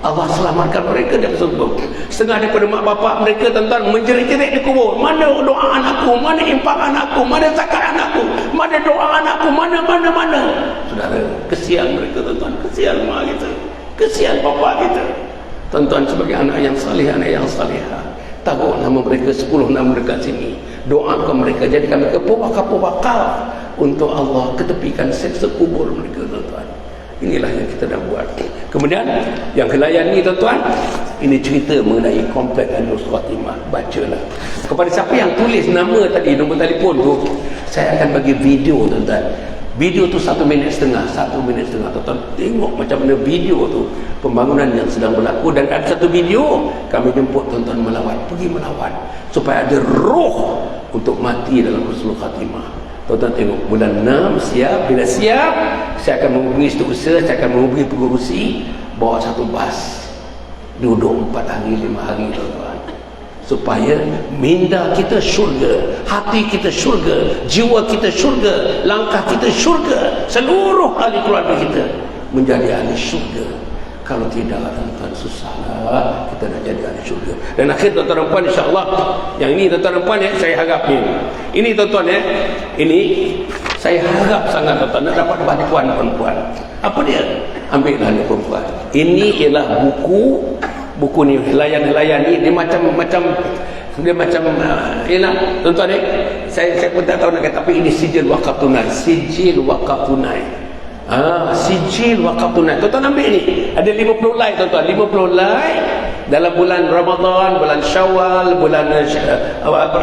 Allah selamatkan mereka dari kubur. Setengah daripada mak bapak mereka tuan-tuan menjerit-jerit di kubur. Mana doa anakku, mana infak anakku, mana zakat anakku, mana doa anakku, mana. Saudara, kesian mereka tuan-tuan, kesian mak kita, kesian bapak kita. Tuan-tuan sebagai anak yang salih, anak yang salihah, tahu nama mereka, 10 nama dekat sini. Doakan mereka, jadikan mereka pewakaf untuk Allah, ketepikan siksa kubur mereka tuan-tuan. Inilah yang kita nak buat. Kemudian yang helaian ni tuan-tuan, ini cerita mengenai komplek Husnul Khatimah. Bacalah. Kepada siapa yang tulis nama tadi, nombor telefon tu, saya akan bagi video tuan-tuan. Video tu 1 minit setengah, 1 minit setengah. Tuan-tuan tengok macam mana video tu, pembangunan yang sedang berlaku. Dan ada satu video kami jemput tuan-tuan melawat, pergi melawat supaya ada roh untuk mati dalam Husnul Khatimah. Tuan-tuan tengok bulan 6 siap. Bila siap, saya akan menghubungi setiausaha, saya akan menghubungi pengurusi, bawa satu bas, duduk 4 hari 5 hari tuan-tuan, supaya minda kita syurga, hati kita syurga, jiwa kita syurga, langkah kita syurga, seluruh ahli keluarga kita menjadi ahli syurga. Kalau tidak tuan-tuan, susahlah kita nak jadi ahli syurga. Dan akhir tuan-tuan dan puan, insya-Allah yang ini tuan-tuan dan puan saya harap ini tuan-tuan ini saya harap sangat tuan-tuan nak dapat bantuan perempuan. Apa dia? Ambillah ni perempuan. Ini ialah buku ni, helaian-helaian ni dia macam tuan-tuan saya pun tak tahu nak kata, tapi ini sijil wakaf tunai. Sijil wakaf tunai. Sijil wakaf tunai. Tuan-tuan ambil ni. Ada 50 helai tuan-tuan. 50 helai dalam bulan Ramadan, bulan Syawal, bulan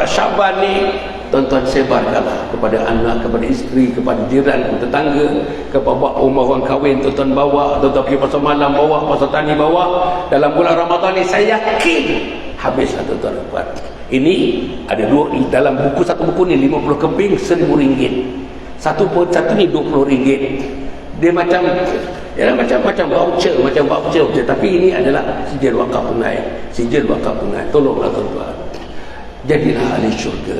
Syaban ni. tuan-tuan sebarkanlah kepada anak, kepada isteri, kepada jiran, tetangga, kepada orang kahwin, tuan-tuan bawa, tuan-tuan pergi pasar malam bawa, pasar tani bawa. Dalam bulan Ramadan ni saya yakin habis tuan-tuan buat. Ini ada dua dalam buku, satu buku ni 50 keping RM1,000. Satu ni RM20. Dia macam voucher, tapi ini adalah sijil wakaf tunai. Tolonglah tuan-tuan, jadilah ahli syurga.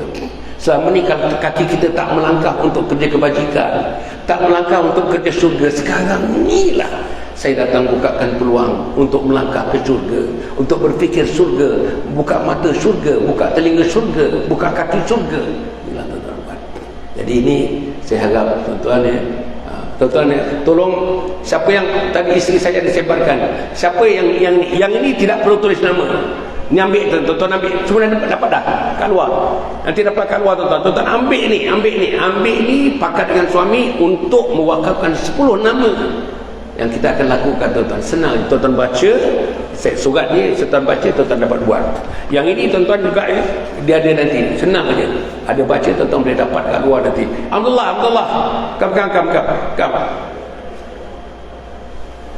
Selama ni kalau kaki kita tak melangkah untuk kerja kebajikan, tak melangkah untuk kerja syurga, sekarang inilah saya datang bukakan peluang untuk melangkah ke syurga, untuk berfikir syurga, buka mata syurga, buka telinga syurga, buka kaki syurga. Inilah tuan-tuan. Jadi ini saya harap tuan-tuan tuan-tuan tolong, siapa yang tadi isteri saya disebarkan, siapa yang ini tidak perlu tulis nama. Ni ambil tuan-tuan, ambil semua dapat dah kat luar. Nanti dapat kat luar tuan-tuan. Tuan-tuan ambil ni pakat dengan suami untuk mewakafkan 10 nama yang kita akan lakukan tuan-tuan. Senang, tuan-tuan baca surat ni, tuan-tuan baca, tuan-tuan dapat buat. Yang ini tuan-tuan juga dia ada nanti. Senang aja. Ada baca, tuan-tuan boleh dapat kat luar nanti. Alhamdulillah. Kam.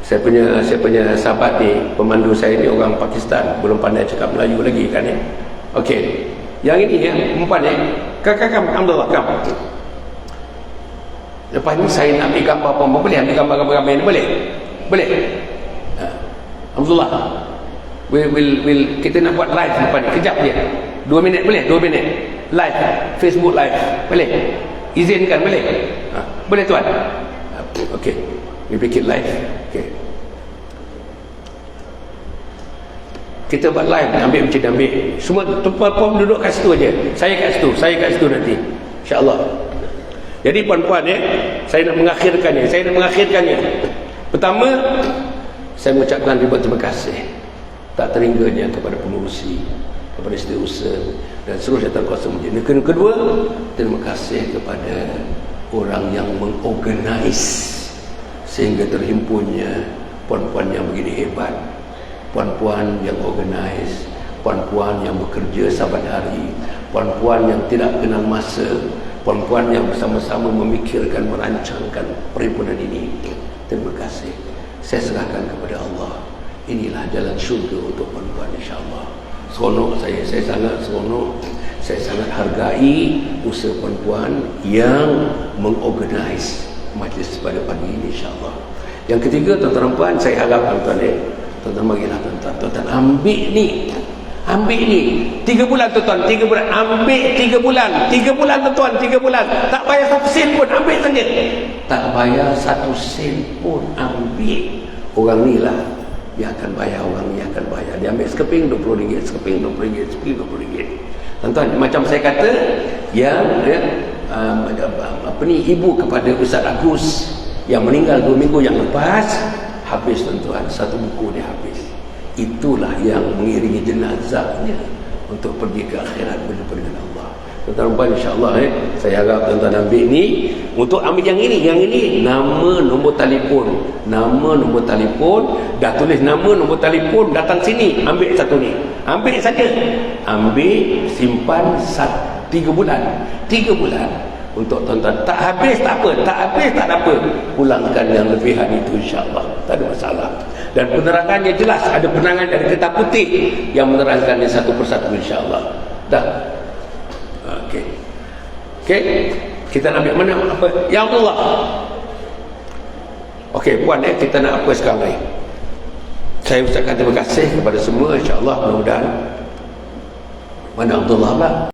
Saya punya sahabat ni, pemandu saya ni orang Pakistan, belum pandai cakap Melayu lagi kan ya. Okey. Yang ini ya, perempuan ni. Kam, alhamdulillah, kam. Lepas ni saya nak ambil gambar apa, boleh ambil gambar-gambar ni, boleh? Alhamdulillah. Kita nak buat live lepas ni, kejap je. 2 minit boleh? 2 minit. Live, Facebook live. Boleh? Izinkan boleh? Boleh tuan? Okey. We make it live. Okay. Kita buat live, ambil macam ni, ambil. Semua puan-puan duduk kat situ aja. Saya kat situ nanti. InsyaAllah. Jadi puan-puan saya nak mengakhirkannya. Pertama, saya mengucapkan ribuan terima kasih tak teringanya kepada pengurusi, kepada setiausaha dan seluruh jawatan kuasa menjadi. Kedua, terima kasih kepada orang yang mengorganize sehingga terhimpunnya puan-puan yang begini hebat, puan-puan yang organize, puan-puan yang bekerja saban hari, puan-puan yang tidak kenal masa, puan-puan yang bersama-sama memikirkan, merancangkan perhimpunan ini. Terima kasih. Saya serahkan kepada Allah. Inilah jalan syurga untuk puan-puan, insya-Allah. Seronok saya sangat seronok. Saya sangat hargai usaha puan-puan yang mengorganize majlis pada pagi ini, insya-Allah. Yang ketiga, tuan-tuan puan, saya harap tuan-tuan marilah tuan-tuan ambil ni 3 bulan tuan-tuan, 3 bulan, ambil 3 bulan tuan-tuan, 3 bulan, tak bayar 1 sen pun, ambil saja, tak bayar 1 sen pun, ambil. Orang ni lah yang akan bayar, dia ambil sekeping RM20, sekeping RM20. Tuan-tuan, macam saya kata yang ibu kepada Ustaz Agus yang meninggal 2 minggu yang lepas, habis tuan-tuan, 1 buku dia habis. Itulah yang mengiringi jenazahnya untuk pergi ke akhirat berjumpa dengan Allah. Tuan-tuan, insya-Allah saya harap tuan-tuan ambil ni. Untuk ambil yang ini nama, nombor telefon, dah tulis nama, nombor telefon, datang sini, ambil satu ni, ambil saja, simpan 3 bulan untuk tuan-tuan. Tak habis tak apa, pulangkan yang lebihan itu, insya-Allah, tak ada masalah. Dan penerangannya jelas, ada penerangan dari kertas putih yang menerangkannya satu persatu, insya-Allah. Dah. Okey. Kita nak ambil mana apa? Ya Allah. Okey, puan kita nak apa sekarang ni? Saya ucapkan terima kasih kepada semua, insya-Allah, mudah-mudahan. Mana Abdullah lah.